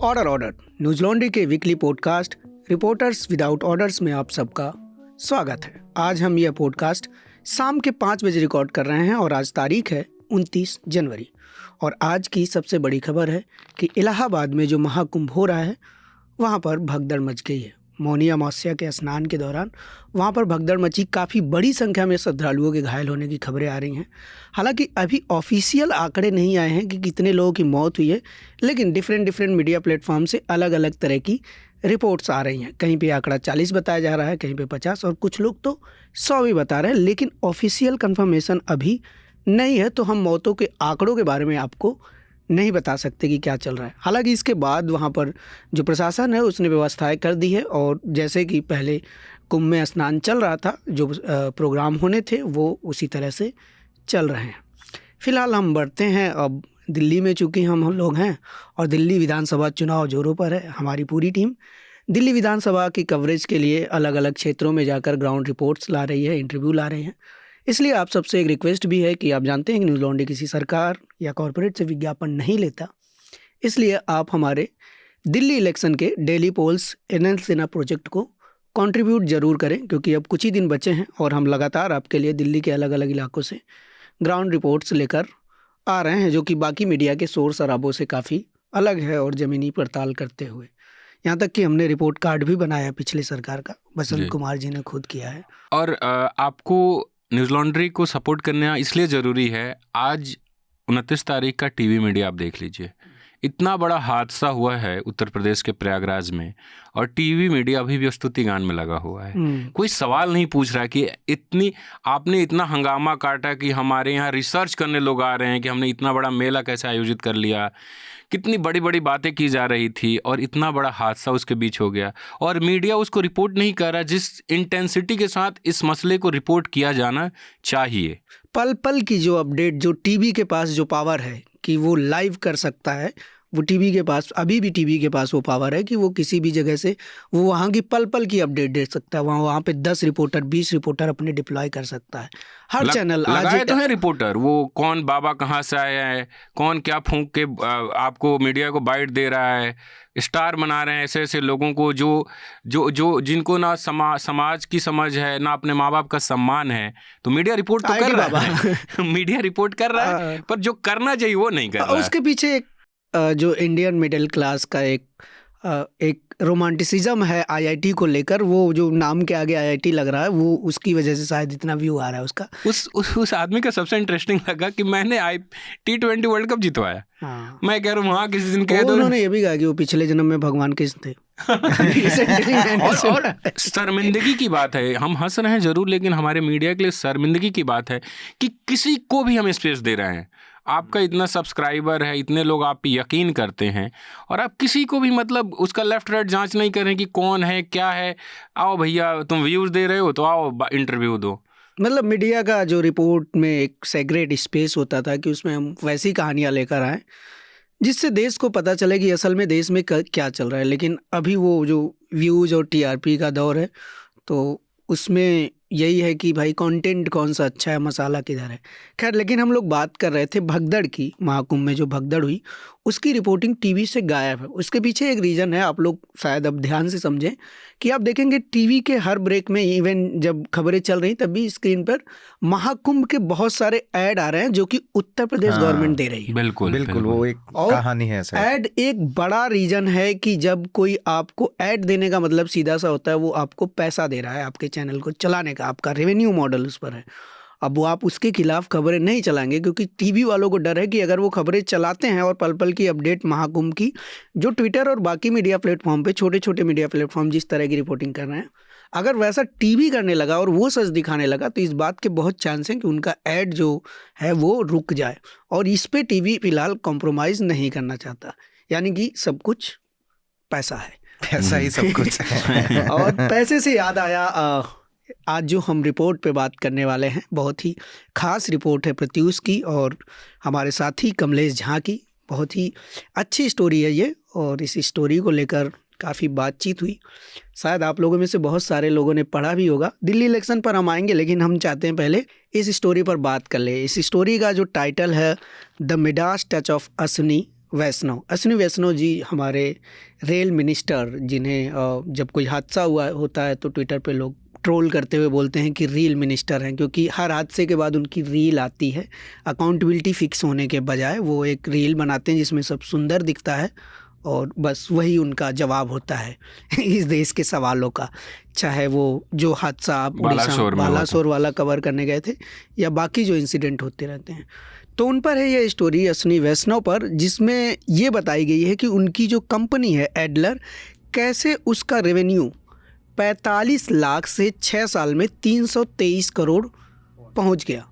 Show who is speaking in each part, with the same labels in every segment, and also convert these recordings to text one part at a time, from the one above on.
Speaker 1: Order order news laundry के weekly podcast reporters without orders में आप सबका स्वागत है। आज हम यह पॉडकास्ट शाम के 5 बजे रिकॉर्ड कर रहे हैं और आज तारीख है 29 जनवरी। और आज की सबसे बड़ी खबर है कि इलाहाबाद में जो महाकुंभ हो रहा है वहाँ पर भगदड़ मच गई है। मौनी अमावस्या के स्नान के दौरान वहाँ पर भगदड़ मची, काफ़ी बड़ी संख्या में श्रद्धालुओं के घायल होने की खबरें आ रही हैं। हालांकि अभी ऑफिशियल आंकड़े नहीं आए हैं कि कितने लोगों की मौत हुई है, लेकिन डिफरेंट मीडिया प्लेटफॉर्म से अलग अलग तरह की रिपोर्ट्स आ रही हैं। कहीं पे आंकड़ा 40 बताया जा रहा है, कहीं पे 50 और कुछ लोग तो 100 भी बता रहे हैं, लेकिन ऑफिशियल कंफर्मेशन अभी नहीं है। तो हम मौतों के आंकड़ों के बारे में आपको नहीं बता सकते कि क्या चल रहा है। हालांकि इसके बाद वहाँ पर जो प्रशासन है उसने व्यवस्थाएं कर दी है और जैसे कि पहले कुंभ में स्नान चल रहा था, जो प्रोग्राम होने थे वो उसी तरह से चल रहे हैं। फिलहाल हम बढ़ते हैं अब दिल्ली में, चूँकि हम लोग हैं और दिल्ली विधानसभा चुनाव जोरों पर है। हमारी पूरी टीम दिल्ली विधानसभा की कवरेज के लिए अलग अलग क्षेत्रों में जाकर ग्राउंड रिपोर्ट्स ला रही है, इंटरव्यू ला रही है। इसलिए आप सबसे एक रिक्वेस्ट भी है कि आप जानते हैं कि न्यूज़ लॉन्ड्री किसी सरकार या कॉरपोरेट से विज्ञापन नहीं लेता, इसलिए आप हमारे दिल्ली इलेक्शन के डेली पोल्स एनएल सेना प्रोजेक्ट को कंट्रीब्यूट ज़रूर करें, क्योंकि अब कुछ ही दिन बचे हैं और हम लगातार आपके लिए दिल्ली के अलग अलग इलाकों से ग्राउंड रिपोर्ट्स लेकर आ रहे हैं, जो कि बाकी मीडिया के शोर शराबों से काफ़ी अलग है और ज़मीनी पड़ताल करते हुए। यहाँ तक कि हमने रिपोर्ट कार्ड भी बनाया पिछली सरकार का, बसंत कुमार जी ने खुद किया है।
Speaker 2: और आपको न्यूज़ लॉन्ड्री को सपोर्ट करना इसलिए ज़रूरी है। आज 29 तारीख का टीवी मीडिया आप देख लीजिए, इतना बड़ा हादसा हुआ है उत्तर प्रदेश के प्रयागराज में और टीवी मीडिया अभी भी स्तुति गान में लगा हुआ है। कोई सवाल नहीं पूछ रहा कि आपने इतना हंगामा काटा कि हमारे यहाँ रिसर्च करने लोग आ रहे हैं कि हमने इतना बड़ा मेला कैसे आयोजित कर लिया, कितनी बड़ी बड़ी बातें की जा रही थी और इतना बड़ा हादसा उसके बीच हो गया और मीडिया उसको रिपोर्ट नहीं कर रहा जिस इंटेंसिटी के साथ इस मसले को रिपोर्ट किया जाना चाहिए।
Speaker 1: पल पल की जो अपडेट, जो टीवी के पास जो पावर है कि वो लाइव कर सकता है, वो टीवी के पास अभी भी टीवी के पास वो पावर है कि वो किसी भी जगह से वो वहाँ की पल पल की अपडेट दे सकता है। वहाँ पे 10 रिपोर्टर 20 रिपोर्टर अपने डिप्लॉय कर सकता है। हर चैनल
Speaker 2: लगाए तो है रिपोर्टर, वो कौन बाबा कहाँ से आया है, कौन क्या फूंक के आपको मीडिया को बाइट दे रहा है, स्टार बना रहे हैं ऐसे ऐसे लोगों को जो जिनको ना समाज की समझ है ना अपने माँ बाप का सम्मान है। तो मीडिया रिपोर्ट तो कर रहा है मीडिया रिपोर्ट कर रहा है, पर जो करना चाहिए वो नहीं कर रहा है।
Speaker 1: उसके पीछे जो इंडियन मिडिल क्लास का एक रोमांटिसिज्म है आईआईटी को लेकर, वो जो नाम के आगे आईआईटी लग रहा है, वो उसकी वजह से शायद इतना व्यू आ रहा है उसका।
Speaker 2: उस आदमी का सबसे इंटरेस्टिंग लगा कि मैंने T20 वर्ल्ड कप जितवाया।
Speaker 1: हाँ।
Speaker 2: मैं कह रहा हूँ वहाँ किसी दिन कह दो।
Speaker 1: उन्होंने ये भी कहा कि वो पिछले जन्म में भगवान कृष्ण थे।
Speaker 2: और शर्मिंदगी की बात है, हम हंस रहे हैं जरूर, लेकिन हमारे मीडिया के लिए शर्मिंदगी की बात है कि किसी को भी हम स्पेस दे रहे हैं। आपका इतना सब्सक्राइबर है, इतने लोग आप पे यकीन करते हैं और आप किसी को भी मतलब उसका लेफ्ट राइट जांच नहीं करें कि कौन है क्या है। आओ भैया तुम व्यूज़ दे रहे हो तो आओ इंटरव्यू दो।
Speaker 1: मतलब मीडिया का जो रिपोर्ट में एक सेग्रेट स्पेस होता था कि उसमें हम वैसी कहानियाँ लेकर आएँ जिससे देश को पता चले कि असल में देश में क्या चल रहा है। लेकिन अभी वो जो व्यूज़ और टीआरपी का दौर है, तो उसमें यही है कि भाई कंटेंट कौन सा अच्छा है, मसाला किधर है। खैर, लेकिन हम लोग बात कर रहे थे भगदड़ की। महाकुंभ में जो भगदड़ हुई उसकी रिपोर्टिंग टीवी से गायब है। उसके पीछे एक रीज़न है, आप लोग शायद अब ध्यान से समझें कि आप देखेंगे टीवी के हर ब्रेक में, इवन जब खबरें चल रही तब भी स्क्रीन पर महाकुंभ के बहुत सारे ऐड आ रहे हैं जो कि उत्तर प्रदेश गवर्नमेंट दे रही है।
Speaker 2: बिल्कुल
Speaker 3: वो एक कहानी है।
Speaker 1: ऐड एक बड़ा रीजन है कि जब कोई आपको ऐड देने का मतलब सीधा सा होता है, वो आपको पैसा दे रहा है आपके चैनल को चलाने का, आपका रेवेन्यू मॉडल उस पर है। अब वो आप उसके खिलाफ खबरें नहीं चलाएंगे क्योंकि टीवी वालों को डर है कि अगर वो खबरें चलाते हैं और पल पल की अपडेट महाकुंभ की, जो ट्विटर और बाकी मीडिया प्लेटफॉर्म पे, छोटे छोटे मीडिया प्लेटफॉर्म जिस तरह की रिपोर्टिंग कर रहे हैं, अगर वैसा टीवी करने लगा और वो सच दिखाने लगा तो इस बात के बहुत चांस हैं कि उनका ऐड जो है वो रुक जाए। और इस पे टीवी फिलहाल कॉम्प्रोमाइज़ नहीं करना चाहता, यानी कि सब कुछ पैसा है,
Speaker 3: पैसा ही सब कुछ है।
Speaker 1: और पैसे से याद आया, आज जो हम रिपोर्ट पे बात करने वाले हैं बहुत ही खास रिपोर्ट है प्रत्यूष की और हमारे साथी कमलेश झा की। बहुत ही अच्छी स्टोरी है ये और इस स्टोरी को लेकर काफ़ी बातचीत हुई। शायद आप लोगों में से बहुत सारे लोगों ने पढ़ा भी होगा। दिल्ली इलेक्शन पर हम आएंगे, लेकिन हम चाहते हैं पहले इस स्टोरी पर बात कर ले। इस स्टोरी का जो टाइटल है the Midas touch of Ashwini, Ashwini Vaishnaw ji हमारे रेल मिनिस्टर, जिन्हें जब कोई हादसा हुआ होता है तो ट्विटर पे लोग ट्रोल करते हुए बोलते हैं कि रील मिनिस्टर हैं, क्योंकि हर हादसे के बाद उनकी रील आती है। अकाउंटेबिलिटी फिक्स होने के बजाय वो एक रील बनाते हैं जिसमें सब सुंदर दिखता है और बस वही उनका जवाब होता है इस देश के सवालों का, चाहे वो जो हादसा आप उड़ीसा बालासोर वाला कवर करने गए थे या बाकी जो इंसिडेंट होते रहते हैं। तो उन पर है ये स्टोरी अश्विनी वैष्णव पर, जिसमें ये बताई गई है कि उनकी जो कंपनी है एडलर, कैसे उसका रेवेन्यू 45 लाख से 6 साल में 323 करोड़ पहुंच गया।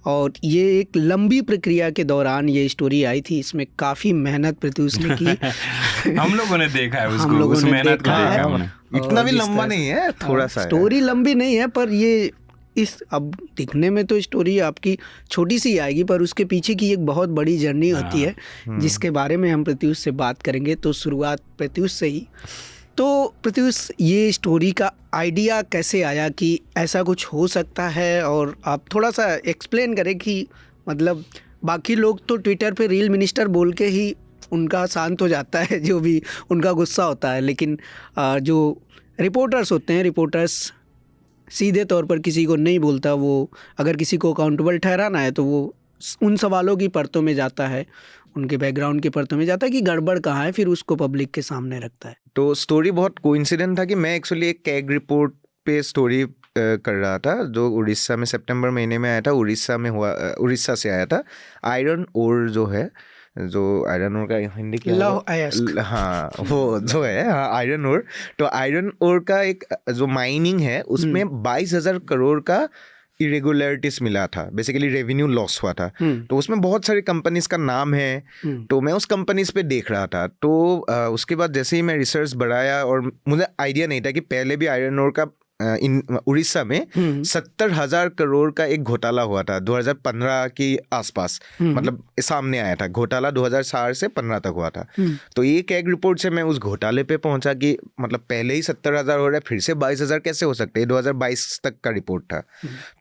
Speaker 1: और ये एक लंबी प्रक्रिया के दौरान ये स्टोरी आई थी। इसमें काफ़ी मेहनत प्रत्युष ने की
Speaker 2: हम लोगों ने देखा है उसको,
Speaker 1: हम लोगों
Speaker 2: उस
Speaker 1: ने
Speaker 2: मेहनत को
Speaker 1: देखा
Speaker 2: देखा
Speaker 1: है।
Speaker 2: हमने।
Speaker 3: इतना भी लंबा नहीं है, थोड़ा सा है।
Speaker 1: स्टोरी लंबी नहीं है, पर ये इस अब दिखने में तो स्टोरी आपकी छोटी सी आएगी, पर उसके पीछे की एक बहुत बड़ी जर्नी होती है जिसके बारे में हम प्रत्युष से बात करेंगे। तो शुरुआत प्रत्युष से ही। तो प्रत्युष, ये स्टोरी का आइडिया कैसे आया कि ऐसा कुछ हो सकता है, और आप थोड़ा सा एक्सप्लेन करें कि मतलब बाकी लोग तो ट्विटर पे रील मिनिस्टर बोल के ही उनका शांत हो जाता है, जो भी उनका गुस्सा होता है, लेकिन जो रिपोर्टर्स होते हैं, रिपोर्टर्स सीधे तौर पर किसी को नहीं बोलता। वो अगर किसी को अकाउंटेबल ठहराना है तो वो उन सवालों की परतों में जाता है, उनके बैकग्राउंड की परतों में जाता है कि गड़बड़ कहाँ है, फिर उसको पब्लिक के सामने रखता है।
Speaker 3: तो स्टोरी बहुत कोइंसिडेंट था कि मैं एक्चुअली एक कैग रिपोर्ट पे स्टोरी कर रहा था जो उड़ीसा में सितंबर महीने में आया था। उड़ीसा से आया था। आयरन ओर जो है, जो आयरन ओर का हिंदी क्या, हाँ वो जो है, हाँ आयरन ओर। तो आयरन ओर का एक जो माइनिंग है उसमें 22,000 करोड़ का इरेगुलरिटीज मिला था, बेसिकली रेवेन्यू लॉस हुआ था। तो उसमें बहुत सारी कंपनीज का नाम है, तो मैं उस कंपनीज पे देख रहा था। तो उसके बाद जैसे ही मैं रिसर्च बढ़ाया, और मुझे आइडिया नहीं था कि पहले भी आयरन ओर का उड़ीसा में 70,000 करोड़ का एक घोटाला हुआ था 2015 के आसपास, मतलब सामने आया था। घोटाला 2004 से 15 तक हुआ था। तो एक रिपोर्ट से मैं उस घोटाले पे पहुंचा कि मतलब पहले ही 70,000 हो रहा है, फिर से 22,000 कैसे हो सकते हैं। 2022 तक का रिपोर्ट था।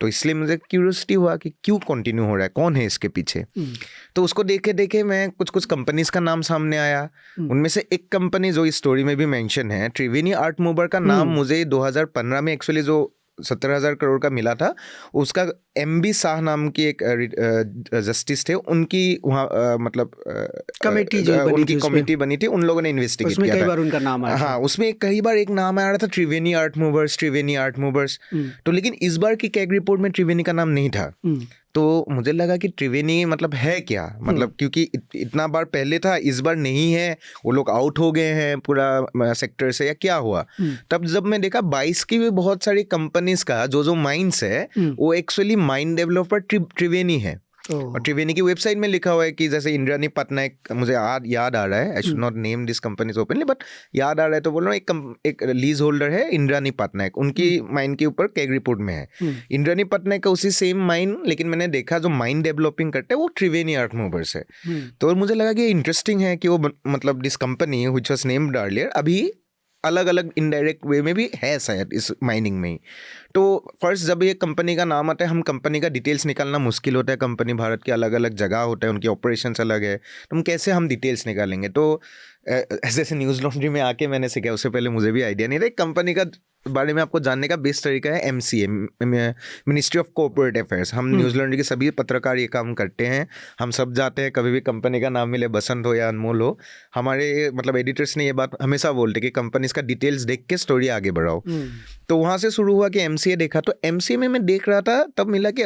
Speaker 3: तो इसलिए मुझे क्यूरियोसिटी हुआ कि क्यों कंटिन्यू हो रहा है, कौन है इसके पीछे। तो उसको देखे देखे मैं कुछ कंपनीज का नाम सामने आया। उनमें से एक कंपनी जो इस स्टोरी में भी मेंशन है, त्रिवेणी आर्ट मूवर का नाम मुझे 2015 में एक्चुअली जो 17,000 करोड़ का मिला था, उसका MB शाह नाम की एक जस्टिस थे, उनकी वहाँ मतलब उनकी कमेटी बनी थी, उन लोगों ने इन्वेस्टिगेट किया था। कई
Speaker 1: बार उनका नाम आया।
Speaker 3: हाँ, उसमें कई बार एक नाम आ रहा था त्रिवेणी आर्ट मूवर्स। तो लेकिन इस बार की कैग रिपोर्ट में त्रिवेणी का नाम नहीं था। तो मुझे लगा कि त्रिवेणी मतलब है क्या, मतलब क्योंकि इतना बार पहले था, इस बार नहीं है, वो लोग आउट हो गए हैं पूरा सेक्टर से, या क्या हुआ। तब जब मैं देखा 22 की भी बहुत सारी कंपनीज का जो माइंस है वो एक्चुअली माइन डेवलपर त्रिवेणी है। और त्रिवेणी की वेबसाइट में लिखा हुआ है कि जैसे इंद्रानी पटनायक, मुझे याद आ रहा है, I should not name this companies openly, but याद आ रहा है तो बोल रहा हूँ, एक लीज होल्डर है इंद्रानी पटनायक, उनकी माइन के ऊपर कैग रिपोर्ट में है। इंद्रानी पटनायक का उसी सेम माइन, लेकिन मैंने देखा जो माइन डेवलपिंग करते हैं वो त्रिवेणी आर्ट मूवर्स है। तो मुझे लगा कि इंटरेस्टिंग है कि वो मतलब this company which was named earlier अभी अलग अलग इनडायरेक्ट वे में भी है शायद इस माइनिंग में ही। तो फर्स्ट जब ये कंपनी का नाम आता है, हम कंपनी का डिटेल्स निकालना मुश्किल होता है। कंपनी भारत के अलग अलग जगह होता है, उनकी ऑपरेशंस अलग है, तो हम कैसे डिटेल्स निकालेंगे। तो जैसे न्यूज़ लॉन्ड्री में आके मैंने सीखा, उससे पहले मुझे भी आइडिया नहीं था। कंपनी का बारे में आपको जानने का बेस्ट तरीका है MCA, ministry of corporate affairs. हम न्यूज़ लॉन्ड्री के सभी पत्रकार ये काम करते हैं। हम सब जाते हैं, कभी भी कंपनी का नाम मिले, बसंत हो या अनमोल हो, हमारे मतलब एडिटर्स ने ये बात हमेशा बोलते कि कंपनीज का डिटेल्स देख के स्टोरी आगे बढ़ाओ। तो वहाँ से शुरू हुआ कि MCA देखा। तो MCA में मैं देख रहा था, तब मिला कि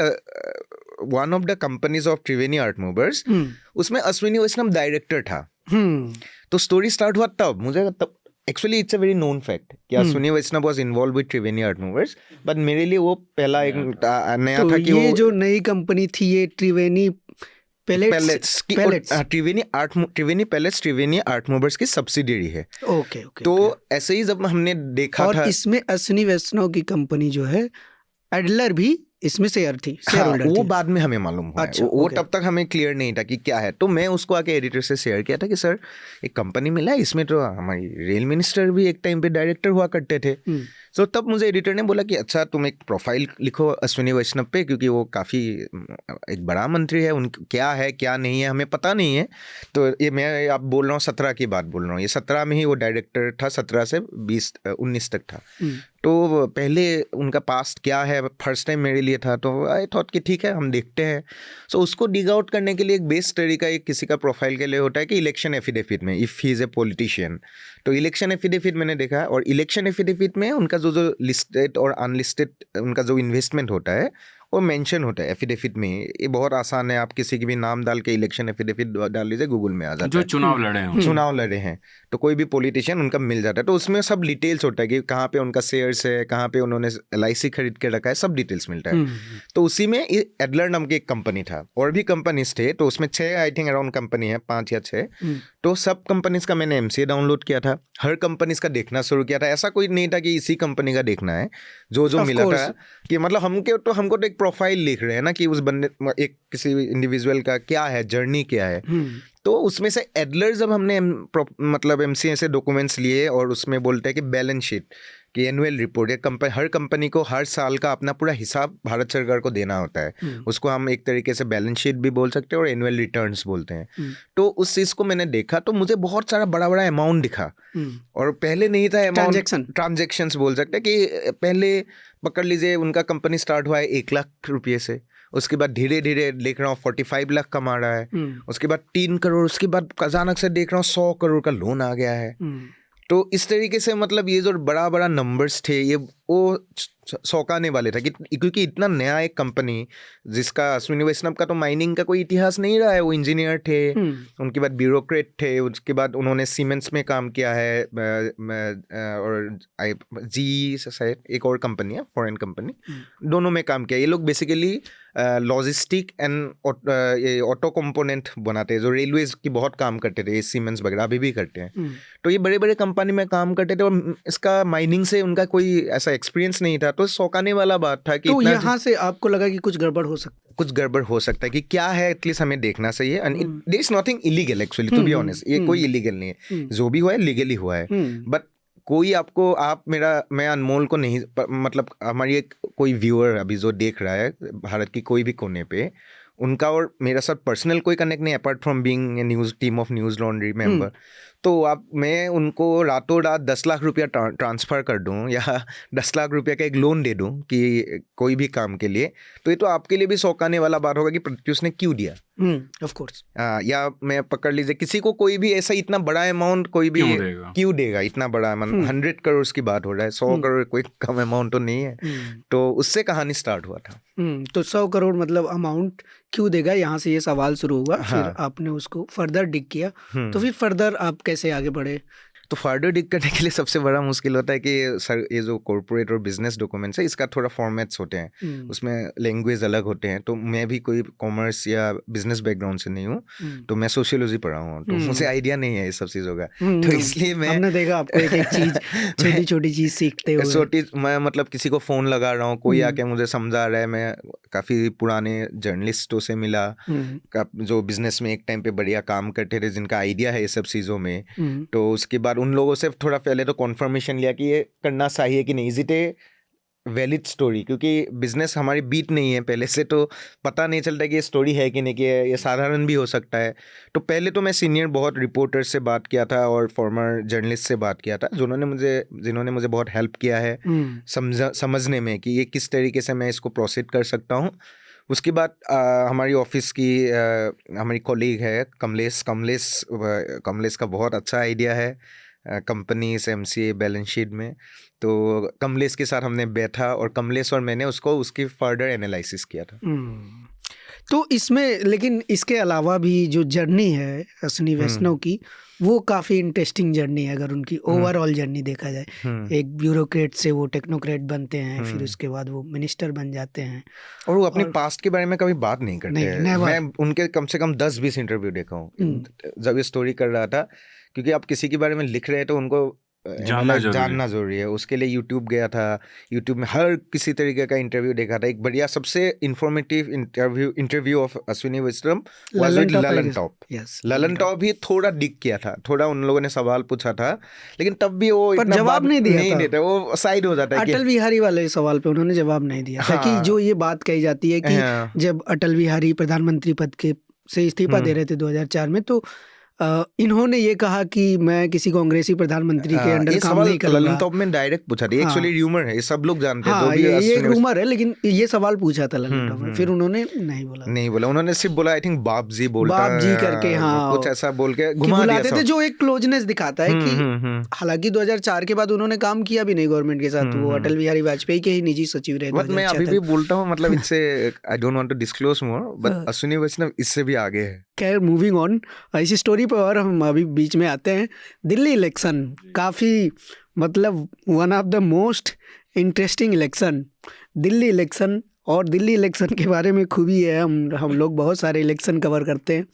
Speaker 3: one of the companies of Triveni art movers, उसमें अश्विनी वैष्णव डायरेक्टर था। तो स्टोरी स्टार्ट हुआ तब मुझे, तब actually it's a very known fact कि Ashwini Vaishnaw was involve with Triveni art movers, but मेरे लिए वो पहला एक नया था कि
Speaker 1: ये जो नई कंपनी थी, ये त्रिवेणी पैलेट्स,
Speaker 3: त्रिवेणी पैलेट्स त्रिवेणी आर्ट मूवर्स की सब्सिडियरी है।
Speaker 1: ओके।
Speaker 3: तो ऐसे ही जब हमने देखा
Speaker 1: और
Speaker 3: था,
Speaker 1: इसमें अश्विनी वैष्णव की कंपनी जो है एडलर भी इसमें शेयर थी, शेयर होल्डर
Speaker 3: वो
Speaker 1: थी।
Speaker 3: बाद में हमें मालूम हुआ।
Speaker 1: अच्छा,
Speaker 3: वो तब तक हमें क्लियर नहीं था कि क्या है। तो मैं उसको आके एडिटर से शेयर किया था कि सर एक कंपनी मिला है, इसमें तो हमारी रेल मिनिस्टर भी एक टाइम पे डायरेक्टर हुआ करते थे। तो तब मुझे एडिटर ने बोला कि अच्छा तुम एक प्रोफाइल लिखो अश्विनी वैष्णव पे, क्योंकि वो काफ़ी एक बड़ा मंत्री है, उन क्या है क्या नहीं है हमें पता नहीं है। तो ये मैं आप बोल रहा हूँ 17 की बात बोल रहा हूँ, ये 17 में ही वो डायरेक्टर था, 17 से 19 तक था। तो पहले उनका पास्ट क्या है फर्स्ट टाइम मेरे लिए था, तो आई थॉट कि ठीक है हम देखते हैं। सो उसको डिग आउट करने के लिए एक बेस्ट तरीका एक किसी का प्रोफाइल के लिए होता है कि इलेक्शन एफिडेविट में, if he is a politician, तो इलेक्शन एफिडेविट मैंने देखा, और इलेक्शन एफिडेविट में उनका जो लिस्टेड और अनलिस्टेड उनका जो इन्वेस्टमेंट होता है वो मेंशन होता है एफिडेविट में। ये बहुत आसान है, आप किसी की भी नाम डाल के इलेक्शन एफिडेविट डाल लीजिए, गूगल में आ जाता है।
Speaker 2: जो चुनाव लड़े हैं,
Speaker 3: चुनाव लड़े हैं, तो कोई भी पॉलिटिशियन उनका मिल जाता है। तो उसमें सब डिटेल्स होता है कि कहाँ पे उनका शेयर्स है, कहाँ पे उन्होंने LIC खरीद के रखा है, सब डिटेल्स मिलता है। तो उसी में एडलर नाम की एक कंपनी था, और भी कंपनीज थे, तो उसमें 6 आई थिंक अराउंड कंपनी है, 5 या 6। तो सब कंपनीज का मैंने MCA डाउनलोड किया था, हर कंपनीज का देखना शुरू किया था। ऐसा कोई नहीं था कि इसी कंपनी का देखना है, जो मिला था कि मतलब हमको तो एक प्रोफाइल लिख रहे हैं ना कि उस बंदे एक किसी इंडिविजुअल का क्या है, जर्नी क्या है। तो उसमें से एडलर जब हमने मतलब MCA से डॉक्यूमेंट्स लिए, और उसमें बोलते हैं कि बैलेंस शीट कि एनुअल रिपोर्ट, हर कंपनी को हर साल का अपना पूरा हिसाब भारत सरकार को देना होता है। उसको हम एक तरीके से बैलेंस शीट भी बोल सकते हैं और एनुअल रिटर्न्स बोलते हैं। तो उस चीज़ को मैंने देखा, तो मुझे बहुत सारा बड़ा बड़ा अमाउंट दिखा, और पहले नहीं था अमाउंट, ट्रांजेक्शंस बोल सकते हैं कि पहले पकड़ लीजिए उनका कंपनी स्टार्ट हुआ है 1 लाख रुपये से, उसके बाद धीरे धीरे देख रहा हूँ 45 लाख कमा रहा है, उसके बाद 3 करोड़, उसके बाद अचानक से देख रहा हूँ 100 करोड़ का लोन आ गया है। तो इस तरीके से मतलब ये जो बड़ा बड़ा नंबर्स थे, ये वो सौंकाने वाले था, क्योंकि इतना नया एक कंपनी जिसका अश्विनी वैष्णव का तो माइनिंग का कोई इतिहास नहीं रहा है। वो इंजीनियर थे, उनके बाद ब्यूरोक्रेट थे, उसके बाद उन्होंने सीमेंट्स में काम किया है, और GE से एक और कंपनी है, फॉरेन कंपनी, दोनों में काम किया। ये लोग बेसिकली लॉजिस्टिक एंड ये ऑटो कंपोनेंट बनाते हैं, जो रेलवेज की बहुत काम करते थे, सीमेंट्स वगैरह अभी भी करते हैं। तो ये बड़े बड़े कंपनी में काम करते थे, और इसका माइनिंग से उनका कोई ऐसा एक्सपीरियंस नहीं था। तो सौंकाने वाला बात था कि
Speaker 1: तो यहाँ से आपको लगा कि कुछ गड़बड़ हो सकता है, कि क्या है एटलीस्ट हमें देखना चाहिए। And there is nothing illegal actually, to be honest, ये कोई इलीगल नहीं है, जो भी हुआ है लीगली हुआ है। बट कोई मैं अनमोल को नहीं, मतलब हमारी एक कोई व्यूअर अभी जो देख रहा है भारत की कोई भी कोने पे, उनका और मेरा साथ पर्सनल कोई कनेक्ट नहीं, apart from being a news team of news laundry member. तो मैं उनको रातों रात 10 लाख रुपया ट्रांसफ़र कर दूं, या 10 लाख रुपया का एक लोन दे दूं कि कोई भी काम के लिए, तो ये तो आपके लिए भी सौंकाने वाला बात होगा कि प्रत्युष ने क्यों दिया। Of course.
Speaker 3: या मैं पकड़ लीजिए किसी को कोई भी ऐसा इतना बड़ा अमाउंट कोई भी क्यों देगा, इतना बड़ा अमाउंट, 100 करोड़ की बात हो रहा है, 100 करोड़ कोई कम अमाउंट तो नहीं है। तो उससे कहानी स्टार्ट हुआ था।
Speaker 1: तो 100 करोड़ मतलब अमाउंट क्यों देगा, यहाँ से ये सवाल शुरू हुआ। फिर आपने उसको फर्दर डिग किया, तो फिर फर्दर आप कैसे आगे बढ़े?
Speaker 3: तो फर्दर डिग करने के लिए सबसे बड़ा मुश्किल होता है कि सर ये जो कॉर्पोरेट और बिजनेस डॉक्यूमेंट्स है, इसका थोड़ा फॉर्मेट्स होते हैं, उसमें लैंग्वेज अलग होते हैं। तो मैं भी कोई कॉमर्स या बिजनेस बैकग्राउंड से नहीं हूँ, तो मैं सोशियोलॉजी पढ़ा हूँ, तो मुझे आइडिया नहीं है इस सब चीज़ों का। तो इसलिए हमने
Speaker 1: देखा आपको एक एक चीज़ छोटी छोटी चीज़ सीखते हुए।
Speaker 3: मैं मतलब किसी को फ़ोन लगा रहा हूँ, कोई आके मुझे समझा रहा है, मैं काफ़ी पुराने जर्नलिस्टों से मिला जो बिजनेस में एक टाइम पे बढ़िया काम करते थे, जिनका आइडिया है ये सब चीज़ों में। तो उसके बाद उन लोगों से थोड़ा पहले तो कॉन्फर्मेशन लिया कि ये करना चाहिए कि नहीं, is it a valid story, क्योंकि बिजनेस हमारी बीट नहीं है पहले से, तो पता नहीं चलता कि ये स्टोरी है कि नहीं, कि ये साधारण भी हो सकता है। तो पहले तो मैं सीनियर बहुत रिपोर्टर से बात किया था और फॉर्मर जर्नलिस्ट से बात किया था, जिन्होंने मुझे बहुत हेल्प किया है समझने में कि ये किस तरीके से मैं इसको प्रोसीड कर सकता हूँ। उसके बाद हमारी ऑफिस की हमारी कॉलीग है कमलेश का बहुत अच्छा आइडिया है कंपनी से MCA बैलेंस शीट में। तो कमलेश के साथ हमने बैठा और कमलेश और मैंने उसकी फर्दर एनालिसिस किया था।
Speaker 1: तो इसमें लेकिन इसके अलावा भी जो जर्नी है अश्विनी वैष्णव की, वो काफ़ी इंटरेस्टिंग जर्नी है अगर उनकी ओवरऑल जर्नी देखा जाए। एक ब्यूरोक्रेट से वो टेक्नोक्रेट बनते हैं, फिर उसके बाद वो मिनिस्टर बन जाते हैं,
Speaker 3: और वो अपने पास्ट के बारे में कभी बात नहीं करते हैं। मैं उनके कम से कम 10-20 इंटरव्यू देखा हूँ जब ये स्टोरी कर रहा था, क्योंकि आप किसी के बारे में लिख रहे हैं तो उनको
Speaker 2: जानना
Speaker 3: जरूरी है। उसके लिए यूट्यूब गया था, यूट्यूब में हर किसी तरीके का इंटरव्यू देखा था। एक बढ़िया सबसे informative interview of Ashwini Vaishnaw was with Lallantop. Lallantop भी थोड़ा डिग किया था, थोड़ा उन लोगों ने सवाल पूछा था, लेकिन तब भी वो इतना
Speaker 1: जवाब नहीं देता,
Speaker 3: वो साइड हो जाता है।
Speaker 1: अटल बिहारी वाले सवाल पे उन्होंने जवाब नहीं दिया था कि जो ये बात कही जाती है कि जब अटल बिहारी प्रधानमंत्री पद के से इस्तीफा दे रहे थे 2004 में, तो इन्होंने ये कहा कि मैं किसी कांग्रेसी प्रधानमंत्री के अंडर काम नहीं करूंगा।
Speaker 3: ललन टॉप में डायरेक्ट पूछा था, एक्चुअली र्यूमर है, ये सब लोग जानते हैं, जो भी
Speaker 1: ये एक रूमर है, लेकिन ये सवाल पूछा था ललन टॉप में, फिर उन्होंने नहीं बोला, उन्होंने सिर्फ बोला आई थिंक बाप जी करके, कुछ ऐसा बोल के घुमा दिया थे, जो एक क्लोजनेस दिखाता है कि हालांकि 2004 के बाद उन्होंने काम किया भी नहीं गवर्नमेंट के साथ, वो अटल बिहारी वाजपेयी के ही निजी सचिव रहे।
Speaker 3: बट मैं अभी भी बोलता हूँ, मतलब इससे I don't want to disclose more, but Ashwini Vaishnaw इससे भी आगे है।
Speaker 1: खैर, मूविंग ऑन, इसी स्टोरी पर और हम अभी बीच में आते हैं। दिल्ली इलेक्शन काफ़ी, मतलब one of the most interesting election, Delhi election. और दिल्ली इलेक्शन के बारे में खूबी है, हम लोग बहुत सारे इलेक्शन कवर करते हैं,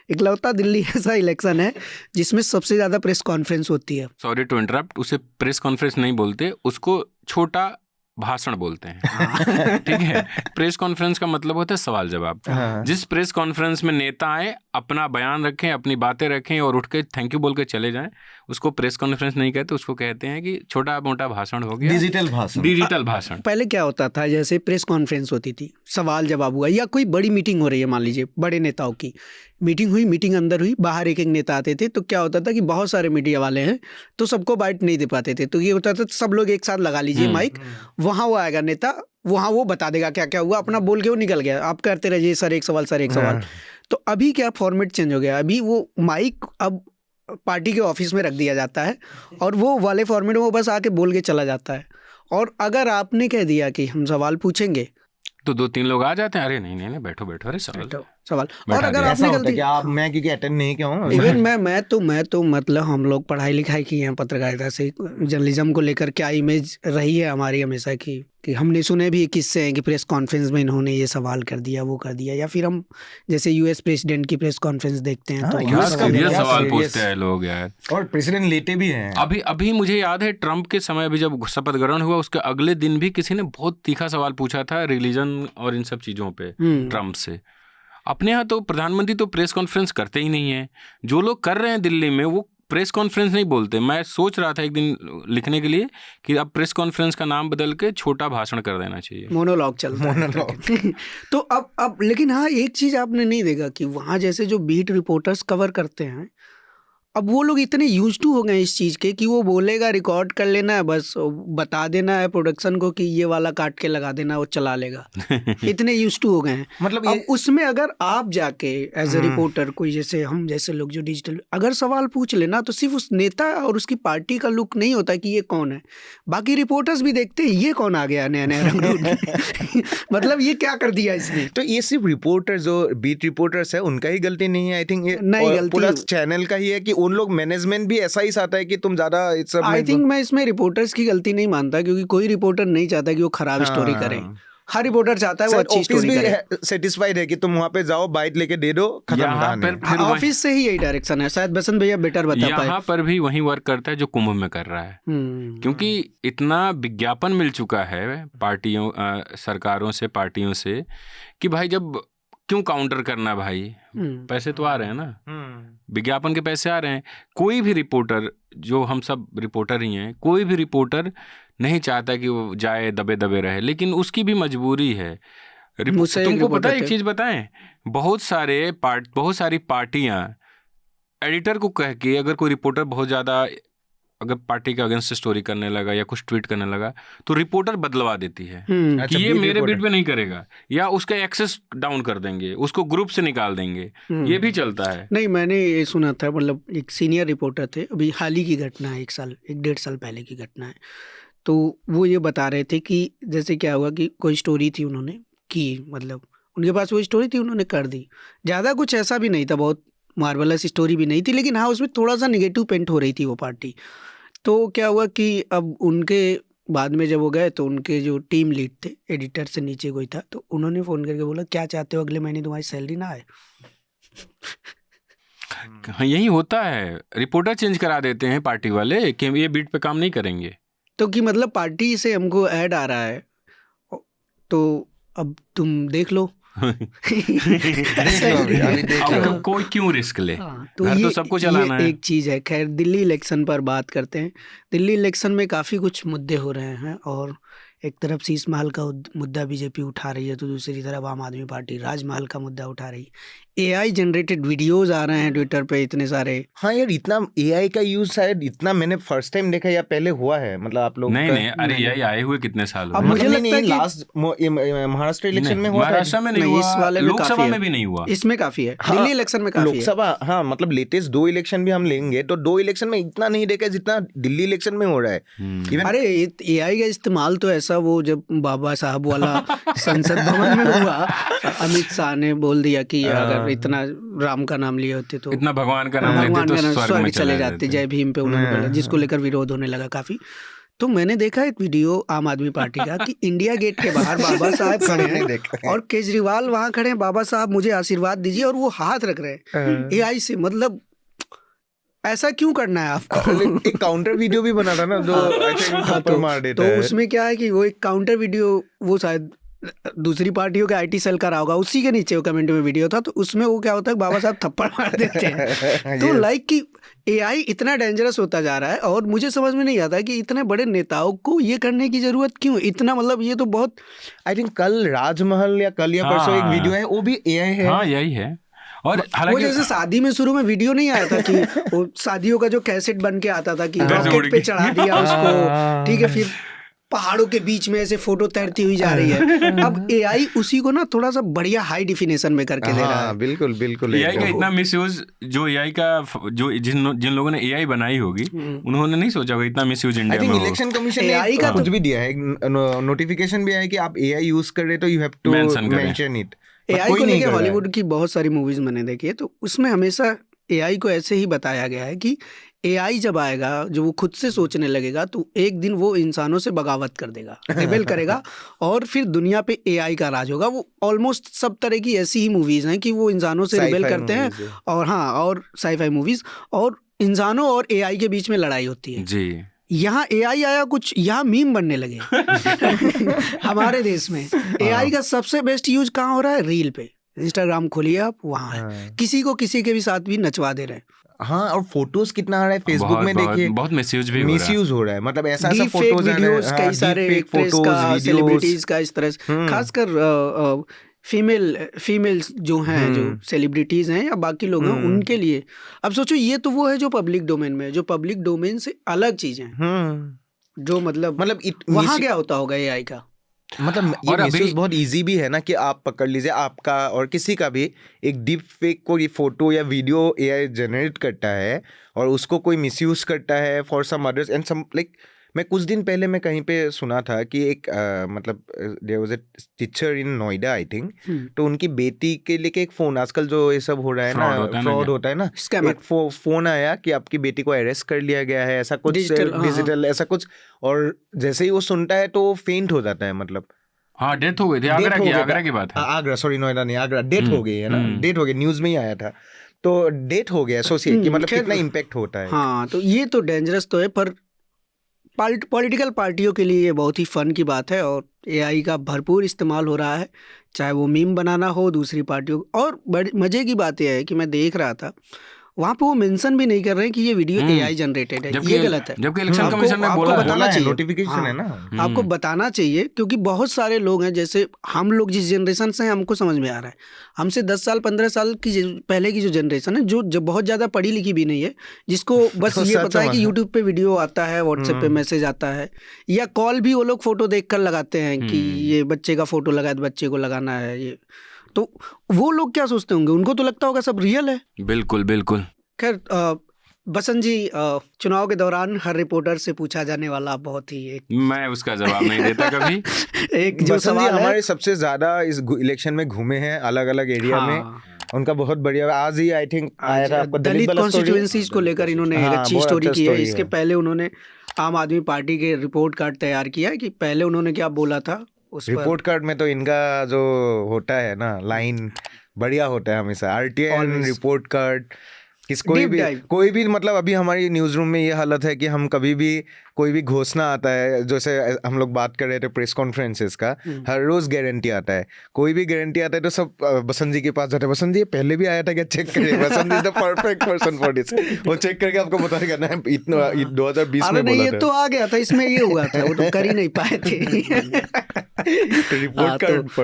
Speaker 1: इकलौता दिल्ली ऐसा इलेक्शन है जिसमें सबसे ज़्यादा प्रेस कॉन्फ्रेंस होती है।
Speaker 2: सॉरी टू इंटरप्ट, उसे प्रेस कॉन्फ्रेंस नहीं बोलते, उसको छोटा भाषण बोलते हैं। ठीक है, प्रेस कॉन्फ्रेंस का मतलब होता है सवाल जवाब। जिस प्रेस कॉन्फ्रेंस में नेता आए, अपना बयान रखें, अपनी बातें रखें और उठ के थैंक यू बोल के चले जाएं, उसको प्रेस कॉन्फ्रेंस नहीं कहते, उसको कहते हैं कि छोटा मोटा भाषण हो गया, डिजिटल भाषण।
Speaker 1: पहले क्या होता था, जैसे प्रेस कॉन्फ्रेंस होती थी, सवाल जवाब हुआ, या कोई बड़ी मीटिंग हो रही है, मान लीजिए बड़े नेताओं की मीटिंग हुई, मीटिंग अंदर हुई, बाहर एक एक नेता आते थे, तो क्या होता था कि बहुत सारे मीडिया वाले हैं तो सबको बाइट नहीं दे पाते थे, तो ये होता था सब लोग एक साथ लगा लीजिए माइक, वहाँ वो आएगा नेता, वहाँ वो बता देगा क्या क्या हुआ, अपना बोल के वो निकल गया, आप करते रहिए सर एक सवाल सर एक सवाल। तो अभी क्या फॉर्मेट चेंज हो गया, अभी वो माइक अब पार्टी के ऑफिस में रख दिया जाता है और वो वाले फॉर्मेट में वो बस आके बोल के चला जाता है। और अगर आपने कह दिया कि हम सवाल पूछेंगे
Speaker 2: तो 2-3 लोग आ जाते हैं, अरे नहीं बैठो अरे सवाल।
Speaker 1: और अगर आपने गलती,
Speaker 3: मैं क्योंकि अटेंड नहीं किया हूँ,
Speaker 1: इवन मैं तो मतलब हम लोग पढ़ाई लिखाई की हैं पत्रकारिता से, जर्नलिज्म को लेकर क्या इमेज रही है हमारी हमेशा की, कि हमने सुने भी किस्से हैं कि प्रेस कॉन्फ्रेंस में इन्होंने ये सवाल कर दिया, वो कर दिया, या फिर हम जैसे यूएस प्रेसिडेंट की प्रेस कॉन्फ्रेंस देखते हैं तो
Speaker 2: ये सवाल पूछते हैं लोग यार,
Speaker 3: और प्रेसिडेंट लेते भी हैं।
Speaker 2: अभी मुझे याद है ट्रम्प के समय अभी जब शपथ ग्रहण हुआ, उसके अगले दिन भी किसी ने बहुत तीखा सवाल पूछा था रिलीजन और इन सब चीज़ों पे ट्रम्प से। अपने यहाँ तो प्रधानमंत्री तो प्रेस कॉन्फ्रेंस करते ही नहीं है, जो लोग कर रहे हैं दिल्ली में वो प्रेस कॉन्फ्रेंस नहीं बोलते। मैं सोच रहा था एक दिन लिखने के लिए कि अब प्रेस कॉन्फ्रेंस का नाम बदल के छोटा भाषण कर देना चाहिए,
Speaker 1: मोनोलॉग चलता है। तो अब लेकिन हाँ, एक चीज़ आपने नहीं देखा कि वहाँ जैसे जो बीट रिपोर्टर्स कवर करते हैं, अब वो लोग इतने यूज टू हो गए इस चीज़ के कि वो बोलेगा रिकॉर्ड कर लेना है, बस बता देना है प्रोडक्शन को कि ये वाला काट के लगा देना, वो चला लेगा। इतने यूज टू हो गए हैं। मतलब अब उसमें अगर आप जाके एज ए रिपोर्टर, कोई जैसे हम जैसे लोग जो डिजिटल अगर सवाल पूछ लेना, तो सिर्फ उस नेता और उसकी पार्टी का लुक नहीं होता कि ये कौन है, बाकी रिपोर्टर्स भी देखते हैं ये कौन आ गया नया नया रंग। मतलब ये क्या कर दिया इसने।
Speaker 3: तो ये सिर्फ रिपोर्टर जो बीट रिपोर्टर्स है उनका ही गलती नहीं है, आई थिंक
Speaker 1: नहीं, गलती
Speaker 3: पूरा चैनल का ही है कि उन लोग मैनेजमेंट भी ऐसा ही चाहता है कि तुम ज्यादा
Speaker 1: आई थिंक मैं इसमें रिपोर्टर्स की गलती नहीं मानता, क्योंकि कोई रिपोर्टर नहीं चाहता कि वो खराब स्टोरी करे। हर रिपोर्टर चाहता है वो अच्छी स्टोरी करे,
Speaker 3: सेटिस्फाइड है कि तुम वहां पे जाओ, बाइट लेके दे दो, खत्म कहानी।
Speaker 1: ऑफिस से ही यही डायरेक्शन है, शायद बसंत भैया बेटर बता पाए।
Speaker 2: यहाँ पर भी वही वर्क करता है जो कुंभ में कर रहा है, क्योंकि इतना विज्ञापन मिल चुका है पार्टियों सरकारों से, पार्टियों से, कि भाई जब क्यों काउंटर करना भाई, पैसे तो आ रहे हैं ना, विज्ञापन के पैसे आ रहे हैं। कोई भी रिपोर्टर, जो हम सब रिपोर्टर ही हैं, कोई भी रिपोर्टर नहीं चाहता कि वो जाए दबे दबे रहे, लेकिन उसकी भी मजबूरी है। तुमको पता है एक चीज़ बताएं, बहुत सारी पार्टियां एडिटर को कह के, अगर कोई रिपोर्टर बहुत ज़्यादा अगर पार्टी के अगेंस्ट स्टोरी करने लगा या कुछ ट्वीट करने लगा, तो रिपोर्टर बदलवा देती है कि ये मेरे बीट पे नहीं करेगा, या उसका एक्सेस डाउन कर देंगे, उसको ग्रुप से निकाल देंगे। ये भी चलता है।
Speaker 1: नहीं, मैंने ये सुना था, मतलब एक सीनियर रिपोर्टर थे, अभी हाल ही की घटना है, 1-1.5 साल पहले की घटना है, तो वो ये बता रहे थे कि जैसे क्या हुआ कि कोई स्टोरी थी उन्होंने की, मतलब उनके पास वो स्टोरी थी, उन्होंने कर दी, ज़्यादा कुछ ऐसा भी नहीं था, बहुत मार्वलस स्टोरी भी नहीं थी, लेकिन हाँ उसमें थोड़ा सा निगेटिव पेंट हो रही थी वो पार्टी। तो क्या हुआ कि अब उनके बाद में जब वो गए, तो उनके जो टीम लीड थे, एडिटर से नीचे कोई था, तो उन्होंने फ़ोन करके बोला क्या चाहते हो अगले महीने तुम्हारी सैलरी ना आए।
Speaker 2: हाँ, यही होता है, रिपोर्टर चेंज करा देते हैं पार्टी वाले कि ये बीट पे काम नहीं करेंगे।
Speaker 1: तो कि मतलब पार्टी से हमको ऐड आ रहा है तो अब तुम देख लो।
Speaker 2: अब कोई क्यों रिस्क ले,
Speaker 1: तो
Speaker 2: घर
Speaker 1: ये
Speaker 2: तो सबको चलाना है।
Speaker 1: एक चीज़ है। खैर, दिल्ली इलेक्शन पर बात करते हैं। दिल्ली इलेक्शन में काफ़ी कुछ मुद्दे हो रहे हैं और एक तरफ शीश महल का मुद्दा बीजेपी उठा रही है तो दूसरी तरफ आम आदमी पार्टी राजमहल का मुद्दा उठा रही है। एआई जनरेटेड वीडियोस आ रहे हैं ट्विटर पे इतने सारे।
Speaker 3: हाँ यार, इतना एआई का यूज शायद इतना मैंने फर्स्ट टाइम देखा या पहले हुआ है, मतलब आप लोग
Speaker 2: नहीं, अरे एआई आए हुए कितने साल
Speaker 1: अब
Speaker 2: हुए?
Speaker 1: मुझे लगता है कि
Speaker 3: लास्ट महाराष्ट्र इलेक्शन में हुआ था।
Speaker 2: महाराष्ट्र में नहीं
Speaker 1: नहीं, इस
Speaker 2: हुआ,
Speaker 1: वाले में
Speaker 2: लोकसभा
Speaker 1: काफी है।
Speaker 2: में भी नहीं हुआ।
Speaker 1: इसमें काफ़ी है,
Speaker 3: हाँ,
Speaker 1: दिल्ली इलेक्शन में काफ़ी है।
Speaker 3: लोकसभा, हाँ मतलब लेटेस्ट 2 इलेक्शन भी हम लेंगे तो 2 इलेक्शन में इतना नहीं देखा जितना दिल्ली इलेक्शन में हो रहा है। Even
Speaker 1: अरे एआई का इस्तेमाल तो ऐसा, वो जब बाबा साहब वाला संसद भवन में हुआ, अमित शाह ने बोल दिया कि अगर इतना राम का नाम लिए होते तो
Speaker 2: इतना भगवान का नाम लेते तो स्वर्ग में चले जाते।
Speaker 1: जय भीम पे उन्होंने बोला, जिसको लेकर विरोध होने लगा काफी। तो मैंने देखा एक वीडियो आम आदमी पार्टी का कि इंडिया गेट के बाहर बाबा साहब खड़े हैं और केजरीवाल वहां खड़े हैं, बाबा साहब मुझे आशीर्वाद दीजिए, और वो हाथ रख रहे हैं एआई से। मतलब ऐसा क्यों करना है आपको?
Speaker 3: एक काउंटर वीडियो भी बना था ना जो थप्पड़ मार देता है।
Speaker 1: तो उसमें क्या है कि वो एक काउंटर वीडियो, वो शायद दूसरी पार्टियों के आईटी सेल का रहा होगा, उसी के नीचे वो कमेंट में वीडियो था। तो उसमें वो क्या होता है, बाबा साहब थप्पड़ मार देते हैं। तो लाइक कि एआई इतना डेंजरस होता जा रहा है और मुझे समझ में नहीं आता कि इतने बड़े नेताओं को ये करने की जरूरत क्यों इतना। मतलब ये तो बहुत,
Speaker 3: आई थिंक कल राजमहल या कल या परसों एक वीडियो है, वो भी एआई है।
Speaker 2: हाँ यही है। और
Speaker 1: वो जैसे शादी में शुरू में वीडियो नहीं आया था कि वो शादियों का जो कैसेट बन के आता था कि रॉकेट पे चढ़ा दिया उसको, ठीक है, फिर पहाड़ों के बीच में ऐसे फोटो तैरती हुई जा रही है। अब एआई उसी को ना थोड़ा सा बढ़िया हाई डिफिनेशन में करके दे रहा है।
Speaker 3: बिल्कुल बिल्कुल।
Speaker 2: एआई का इतना मिसयूज, जो एआई का जो जिन लोगों ने एआई बनाई होगी उन्होंने नहीं सोचा होगा इतना मिसयूज इंडिया में।
Speaker 3: इलेक्शन कमीशन ने
Speaker 1: AI का
Speaker 3: कुछ भी दिया है, नोटिफिकेशन भी आया है कि आप एआई यूज कर रहे तो you have to mention it.
Speaker 1: AI को लेके हॉलीवुड की बहुत सारी मूवीज मैंने देखी है, तो उसमें हमेशा एआई को ऐसे ही बताया गया है कि एआई जब आएगा, जो वो खुद से सोचने लगेगा, तो एक दिन वो इंसानों से बगावत कर देगा, रिबेल करेगा और फिर दुनिया पे एआई का राज होगा। वो ऑलमोस्ट सब तरह की ऐसी ही मूवीज हैं कि वो इंसानों से रिबेल करते हैं और हाँ, और साईफाई मूवीज, और इंसानों और एआई के बीच में लड़ाई होती है जी। यहाँ एआई आया, कुछ यहाँ मीम बनने लगे हमारे देश में। एआई का सबसे बेस्ट यूज कहाँ हो रहा है? रील पे। इंस्टाग्राम खोलिए आप, वहाँ है, किसी को किसी के भी साथ भी नचवा दे रहे हैं।
Speaker 3: हाँ, और फोटोज कितना आ रहा है फेसबुक में, देखिए बहुत मिसयूज हो रहा है। मतलब ऐसा
Speaker 1: फोटोज, वीडियोस, कई सारे एक्ट्रेस का, सेलिब्रिटीज का, इस तरह से, खासकर फीमेल्स जो हैं, जो सेलिब्रिटीज हैं या बाकी लोग हैं, उनके लिए। अब सोचो, ये तो वो है जो पब्लिक डोमेन में, जो पब्लिक डोमेन से अलग चीजें, जो मतलब वहाँ क्या होता होगा एआई का।
Speaker 3: मतलब ये मिसयूज बहुत इजी भी है ना, कि आप पकड़ लीजिए आपका और किसी का भी एक डीप फेक को ये फोटो या वीडियो एआई जनरेट करता है और उसको कोई मिसयूज करता है for some others and some like. मैं कुछ दिन पहले मैं कहीं पे सुना था कि एक मतलब there was a teacher in Noida I think, तो उनकी बेटी के लिए एक फोन, आजकल जो ये सब हो रहा है ना, फ्रॉड होता है ना, एक फोन आया कि आपकी बेटी को अरेस्ट कर लिया गया है, ऐसा कुछ डिजिटल ऐसा कुछ, और जैसे ही वो सुनता है तो फेंट हो जाता है। मतलब
Speaker 2: हाँ, डेथ हो गई थी, आगरा की बात है,
Speaker 3: आगरा, सॉरी नोएडा नहीं, आगरा, डेथ हो गई है ना, डेथ हो गई, न्यूज में ही आया था, तो डेथ हो गया, सोचिए कि मतलब कितना इम्पैक्ट होता है।
Speaker 1: हाँ, तो ये तो डेंजरस तो है, पर पॉलिटिकल पार्टियों के लिए ये बहुत ही फन की बात है और एआई का भरपूर इस्तेमाल हो रहा है, चाहे वो मीम बनाना हो दूसरी पार्टियों। और बड़ी मजे की बात यह है कि मैं देख रहा था, वहाँ पे वो मेंशन भी नहीं कर रहे हैं कि ये वीडियो एआई जनरेटेड है। ये गलत है,
Speaker 2: जबकि इलेक्शन कमीशन ने बोला,
Speaker 3: बताना चाहिए, नोटिफिकेशन है ना,
Speaker 1: आपको बताना चाहिए, क्योंकि बहुत सारे लोग हैं, जैसे हम लोग जिस जनरेशन से हैं, हमको समझ में आ रहा है। हमसे 10 साल 15 साल की पहले की जो जनरेशन है, जो बहुत ज़्यादा पढ़ी लिखी भी नहीं है, जिसको बस ये पता है कि यूट्यूब पे वीडियो आता है, व्हाट्सएप पे मैसेज आता है, या कॉल भी वो लोग फोटो देख कर लगाते हैं कि ये बच्चे का फोटो लगाए तो बच्चे को लगाना है। ये तो वो लोग क्या सोचते होंगे, उनको तो लगता होगा सब रियल है।
Speaker 2: बिल्कुल बिल्कुल।
Speaker 1: खैर बसंत जी, चुनाव के दौरान हर रिपोर्टर से पूछा जाने वाला बहुत ही
Speaker 2: मैं उसका जवाब नहीं देता कभी
Speaker 3: एक जो सवाल हमारे सबसे ज्यादा इस इलेक्शन में घूमे हैं अलग अलग एरिया में, उनका बहुत बढ़िया, आज ही आई थिंक आया था आपको,
Speaker 1: दलित कॉन्स्टिट्यूएंसीज को लेकर इन्होंने एक अच्छी स्टोरी की है। इसके पहले उन्होंने आम आदमी पार्टी के रिपोर्ट कार्ड तैयार किया है कि पहले उन्होंने क्या बोला था उस
Speaker 3: रिपोर्ट कार्ड में। तो इनका जो होता है ना लाइन बढ़िया होता है हमेशा, आरटीआई रिपोर्ट कार्ड कोई भी मतलब अभी हमारी न्यूज रूम में ये हालत है कि हम कभी भी कोई भी घोषणा आता है, जैसे हम लोग बात कर रहे थे प्रेस कॉन्फ्रेंसेस का, हर रोज गारंटी आता है, कोई भी गारंटी आता है तो सब बसंत जी के पास जाते हैं, बसंत जी पहले भी आया था क्या, चेक करिए, Basant is the perfect person for this, वो चेक करके आपको बता देगा ना, इतना 2020 में बोला
Speaker 1: ये
Speaker 3: था।
Speaker 1: तो आ गया था, इसमें ये हुआ था, वो तो कर ही नहीं पाए थे।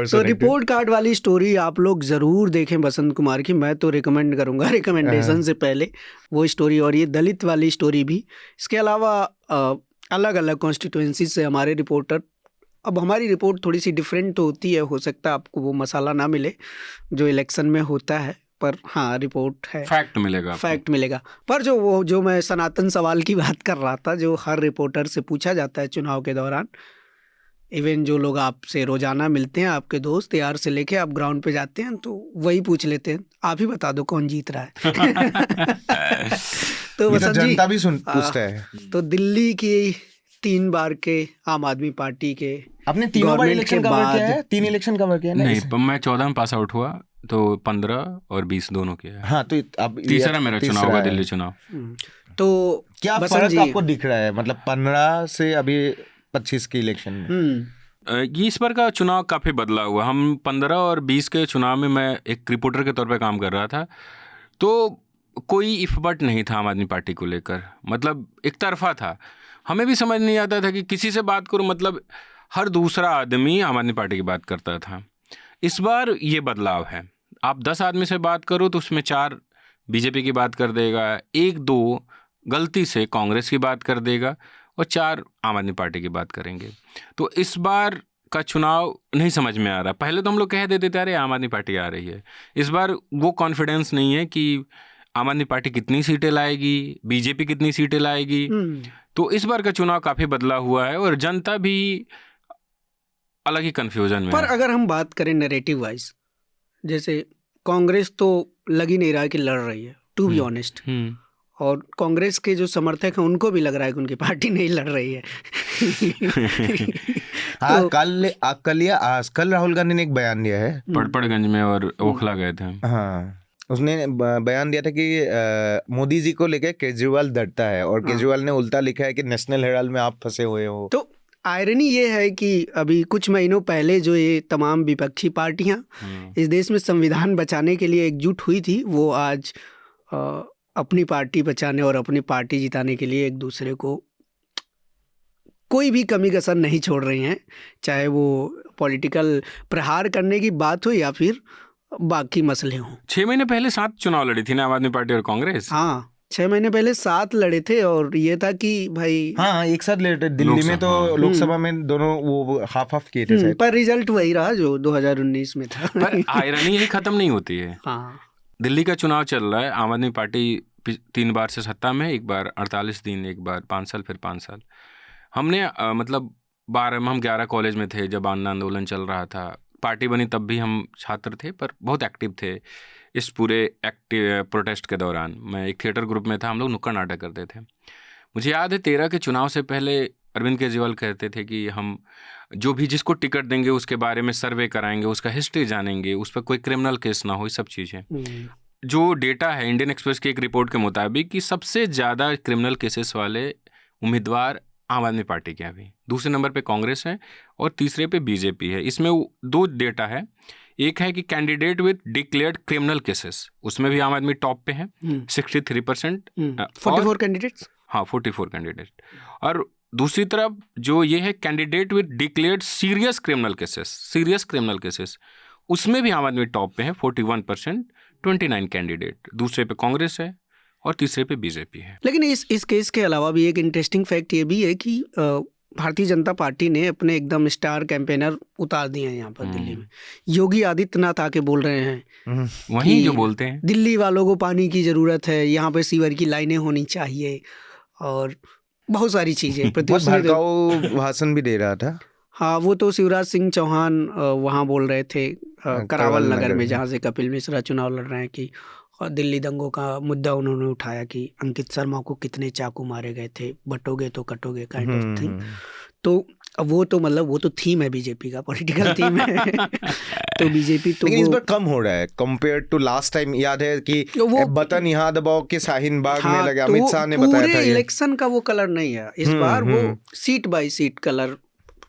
Speaker 1: तो रिपोर्ट कार्ड वाली स्टोरी आप लोग जरूर देखें बसंत कुमार की, मैं तो रिकमेंड करूंगा रिकमेंडेशन से पहले वो स्टोरी, और ये दलित वाली स्टोरी भी। इसके अलावा अलग अलग कॉन्स्टिट्यूएंसी से हमारे रिपोर्टर, अब हमारी रिपोर्ट थोड़ी सी डिफरेंट तो होती है, हो सकता है आपको वो मसाला ना मिले जो इलेक्शन में होता है, पर हाँ रिपोर्ट है,
Speaker 2: फैक्ट मिलेगा। पर जो मैं सनातन सवाल की बात कर रहा था, जो हर रिपोर्टर से पूछा जाता है चुनाव के दौरान, इवन जो लोग आपसे रोजाना मिलते हैं, आपके दोस्त यार से लेके आप ग्राउंड पे जाते हैं, तो वही पूछ लेते हैं, आप ही बता दो कौन जीत रहा है। तो बसंत जी,
Speaker 3: जनता भी पूछता है।
Speaker 1: तो दिल्ली की 3 बार के आम आदमी पार्टी के,
Speaker 3: आपने तीनों बार इलेक्शन कवर किया है? 3 इलेक्शन कवर किया है?
Speaker 2: नहीं, मैं 14 में पास आउट हुआ, तो 15 और 20 दोनों किया है।
Speaker 3: हाँ, तो अब
Speaker 2: तीसरा मेरा चुनाव होगा, दिल्ली चुनाव।
Speaker 1: तो
Speaker 3: क्या फर्क आपको दिख रहा है, मतलब 15 से अभी 25 के इलेक्शन में?
Speaker 2: ये इस बार का चुनाव काफ़ी बदला हुआ। हम 15 और 20 के चुनाव में मैं एक रिपोर्टर के तौर पे काम कर रहा था, तो कोई इफ बट नहीं था आम आदमी पार्टी को लेकर, मतलब एक तरफा था। हमें भी समझ नहीं आता था कि किसी से बात करूं, मतलब हर दूसरा आदमी आम आदमी पार्टी की बात करता था। इस बार ये बदलाव है, आप 10 आदमी से बात करो तो उसमें 4 बीजेपी की बात कर देगा, 1-2 गलती से कांग्रेस की बात कर देगा और 4 आम आदमी पार्टी की बात करेंगे। तो इस बार का चुनाव नहीं समझ में आ रहा। पहले तो हम लोग कह देते थे अरे आम आदमी पार्टी आ रही है। इस बार वो कॉन्फिडेंस नहीं है कि आम आदमी पार्टी कितनी सीटें लाएगी, बीजेपी कितनी सीटें लाएगी। तो इस बार का चुनाव काफ़ी बदला हुआ है और जनता भी अलग ही कन्फ्यूजन में
Speaker 1: पर
Speaker 2: है।
Speaker 1: अगर हम बात करें नैरेटिव वाइज, जैसे कांग्रेस तो लग ही नहीं रहा है कि लड़ रही है, टू बी ऑनेस्ट, और कांग्रेस के जो समर्थक हैं उनको भी लग रहा है कि उनकी पार्टी नहीं लड़ रही है।
Speaker 3: हाँ, कल राहुल गांधी ने एक बयान दिया है,
Speaker 2: पड़पड़गंज में और ओखला गए थे।
Speaker 3: हाँ, उसने बयान दिया था कि मोदी जी को लेकर केजरीवाल डरता है, और केजरीवाल ने उल्टा लिखा है कि नेशनल हेराल्ड में आप फंसे हुए हो।
Speaker 1: तो आयरनी ये है कि अभी कुछ महीनों पहले जो ये तमाम विपक्षी पार्टियां इस देश में संविधान बचाने के लिए एकजुट हुई थी, वो आज अपनी पार्टी बचाने और अपनी पार्टी जिताने के लिए एक दूसरे को कोई भी कमी कसर नहीं छोड़ रही हैं, चाहे वो पॉलिटिकल प्रहार करने की बात हो या फिर बाकी मसले हों।
Speaker 2: 6 महीने पहले 7 चुनाव लड़ी थी ना आम आदमी पार्टी और कांग्रेस।
Speaker 1: हाँ, 6 महीने पहले 7 लड़े थे, और ये था कि भाई
Speaker 3: हाँ एक साथ लड़े थे दिल्ली में, तो लोकसभा में दोनों वो हाफ किए थे शायद।
Speaker 1: पर रिजल्ट वही रहा जो 2019 में था।
Speaker 2: पर आयरनी ही खत्म नहीं होती है।
Speaker 1: हाँ,
Speaker 2: दिल्ली का चुनाव चल रहा है, आम आदमी पार्टी 3 बार से सत्ता में, एक बार 48 दिन, एक बार 5 साल, फिर 5 साल। हमने मतलब 12 में हम 11 कॉलेज में थे जब अन्ना आंदोलन चल रहा था। पार्टी बनी तब भी हम छात्र थे, पर बहुत एक्टिव थे इस पूरे एक्टिव प्रोटेस्ट के दौरान। मैं एक थिएटर ग्रुप में था, हम लोग नुक्कड़ नाटक करते थे। मुझे याद है 13 के चुनाव से पहले अरविंद केजरीवाल कहते थे कि हम जो भी जिसको टिकट देंगे उसके बारे में सर्वे कराएंगे, उसका हिस्ट्री जानेंगे, उस पर कोई क्रिमिनल केस ना हो, ये सब चीज़ें। जो डेटा है इंडियन एक्सप्रेस की एक रिपोर्ट के मुताबिक कि सबसे ज़्यादा क्रिमिनल केसेस वाले उम्मीदवार आम आदमी पार्टी के अभी, दूसरे नंबर पे कांग्रेस है और तीसरे पे बीजेपी है। इसमें 2 डेटा है, एक है कि candidate with declared criminal cases, उसमें भी आम आदमी टॉप पे है 63%।
Speaker 1: 44 कैंडिडेट्स।
Speaker 2: हाँ, 44 कैंडिडेट। और दूसरी तरफ जो ये है candidate with declared serious criminal cases, उसमें भी आम आदमी टॉप पे है 41%, 29 कैंडिडेट। दूसरे पे कांग्रेस है और तीसरे पे बीजेपी है।
Speaker 1: लेकिन इस केस के अलावा भी एक इंटरेस्टिंग फैक्ट ये भी है कि भारतीय जनता पार्टी ने अपने एकदम स्टार कैंपेनर उतार दिए हैं यहाँ पर दिल्ली में। योगी आदित्यनाथ आके बोल रहे हैं
Speaker 2: वही जो बोलते हैं
Speaker 1: दिल्ली वालों को पानी की ज़रूरत है, यहाँ पे सीवर की लाइनें होनी चाहिए और बहुत सारी चीज़ें।
Speaker 3: भाषण भी दे रहा था।
Speaker 1: हाँ, वो तो शिवराज सिंह चौहान वहाँ बोल रहे थे करावल नगर में, जहाँ से कपिल मिश्रा चुनाव लड़ रहे हैं, कि और दिल्ली दंगों का मुद्दा उन्होंने उठाया कि अंकित शर्मा को कितने चाकू मारे गए थे, बटोगे तो कटोगे काइंड ऑफ थिंग। तो अब वो तो मतलब वो तो थीम है बीजेपी का, पॉलिटिकल थीम है। तो बीजेपी तो
Speaker 3: लेकिन इस बार कम हो रहा है कंपेयर टू लास्ट टाइम। याद है कि
Speaker 1: वो
Speaker 3: बटन यहाँ दबाओ के शाहीन बाग में लगा,
Speaker 1: तो
Speaker 3: अमित शाह ने बताया था
Speaker 1: पूरे
Speaker 3: ये
Speaker 1: इलेक्शन का वो कलर नहीं है इस बार, वो seat by seat colour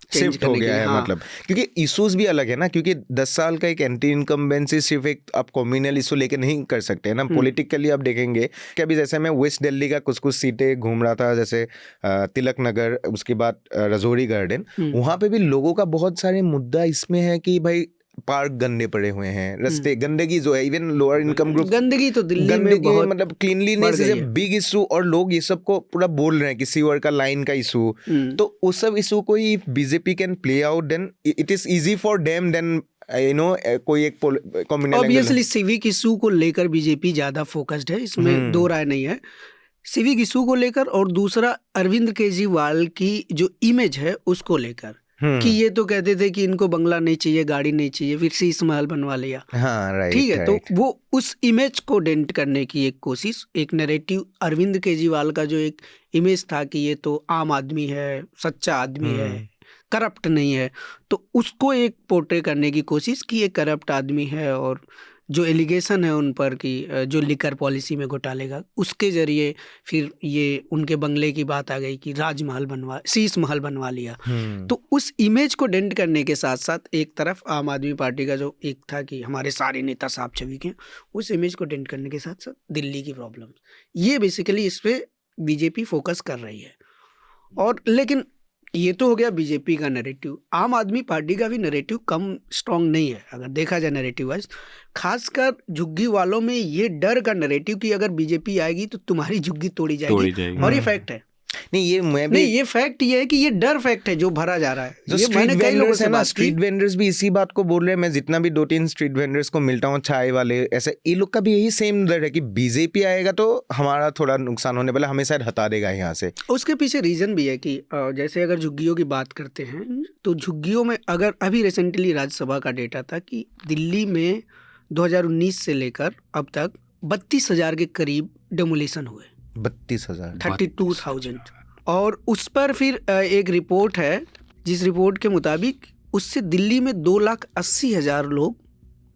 Speaker 1: change
Speaker 3: shift हो
Speaker 1: करने के
Speaker 3: गया
Speaker 1: लिए।
Speaker 3: है।
Speaker 1: हाँ।
Speaker 3: मतलब क्योंकि इश्यूज भी अलग है ना, क्योंकि 10 साल का एक एंटी इनकम्बेंसी सिर्फ एक आप कम्युनल इशू लेके नहीं कर सकते हैं ना। पॉलिटिकली आप देखेंगे कि अभी जैसे मैं वेस्ट दिल्ली का कुछ कुछ सीटें घूम रहा था, जैसे तिलक नगर, उसके बाद रजौरी गार्डन, वहाँ पे भी लोगों का बहुत सारे मुद्दा इसमें है कि भाई पार्क गंदे पड़े हुए हैं, रास्ते, गंदगी जो है, इवन लोअर इनकम ग्रुप,
Speaker 1: गंदगी तो दिल्ली में
Speaker 3: गंदगी
Speaker 1: बहुत
Speaker 3: मतलब cleanliness is a big issue, और लोग ये सब को पूरा बोल रहे हैं कि सीवर का लाइन का इशू। तो उस सब इशू को ही BJP can play out, then it is easy for them, then कोई एक कम्युनल
Speaker 1: ऑब्वियसली सिविक इशू को लेकर बीजेपी ज्यादा फोकस्ड है, इसमें दो राय नहीं है। सिविक इशू को लेकर, और दूसरा अरविंद केजरीवाल की जो इमेज है उसको लेकर, कि ये तो कहते थे कि इनको बंगला नहीं चाहिए, गाड़ी नहीं चाहिए, फिर शीश महल बनवा लिया।
Speaker 3: हाँ, राइट,
Speaker 1: ठीक है। तो वो उस इमेज को डेंट करने की एक कोशिश, एक नैरेटिव, अरविंद केजरीवाल का जो एक इमेज था कि ये तो आम आदमी है, सच्चा आदमी है, करप्ट नहीं है, तो उसको एक पोर्ट्रे करने की कोशिश कि ये करप्ट आदमी है, और जो एलिगेशन है उन पर कि जो लिकर पॉलिसी में घोटाले का, उसके जरिए फिर ये उनके बंगले की बात आ गई कि राजमहल बनवा, शीश महल बनवा लिया। तो उस इमेज को डेंट करने के साथ साथ एक तरफ आम आदमी पार्टी का जो एक था कि हमारे सारे नेता साफ छवि के, उस इमेज को डेंट करने के साथ साथ दिल्ली की प्रॉब्लम, ये बेसिकली इस पे बीजेपी फोकस कर रही है। और लेकिन ये तो हो गया बीजेपी का नैरेटिव। आम आदमी पार्टी का भी नैरेटिव कम स्ट्रांग नहीं है अगर देखा जाए नैरेटिव वाइज। खासकर झुग्गी वालों में ये डर का नैरेटिव कि अगर बीजेपी आएगी तो तुम्हारी झुग्गी तोड़ी जाएगी। और ये फैक्ट है।
Speaker 3: नहीं, ये मैं भी,
Speaker 1: नहीं, ये फैक्ट ये है कि ये डर फैक्ट है जो भरा जा रहा है।
Speaker 3: जो
Speaker 1: ये मैंने कई लोगों से बात की,
Speaker 3: स्ट्रीट वेंडर्स भी इसी बात को बोल रहे हैं। मैं जितना भी 2-3 स्ट्रीट वेंडर्स को मिलता हूँ, चाय वाले, ऐसे, ये लोग का भी यही सेम डर है कि बीजेपी आएगा तो हमारा थोड़ा नुकसान होने वाला, हमें शायद हटा देगा यहाँ से।
Speaker 1: उसके पीछे रीजन भी है कि जैसे अगर झुग्गियों की बात करते हैं तो झुग्गियों में, अगर अभी रिसेंटली राज्यसभा का डेटा था कि दिल्ली में 2019 से लेकर अब तक 32,000 के करीब डेमोलिशन हुए।
Speaker 3: 32,000,
Speaker 1: 32,000। और उस पर फिर एक रिपोर्ट है, जिस रिपोर्ट के मुताबिक उससे दिल्ली में 2,80,000 लोग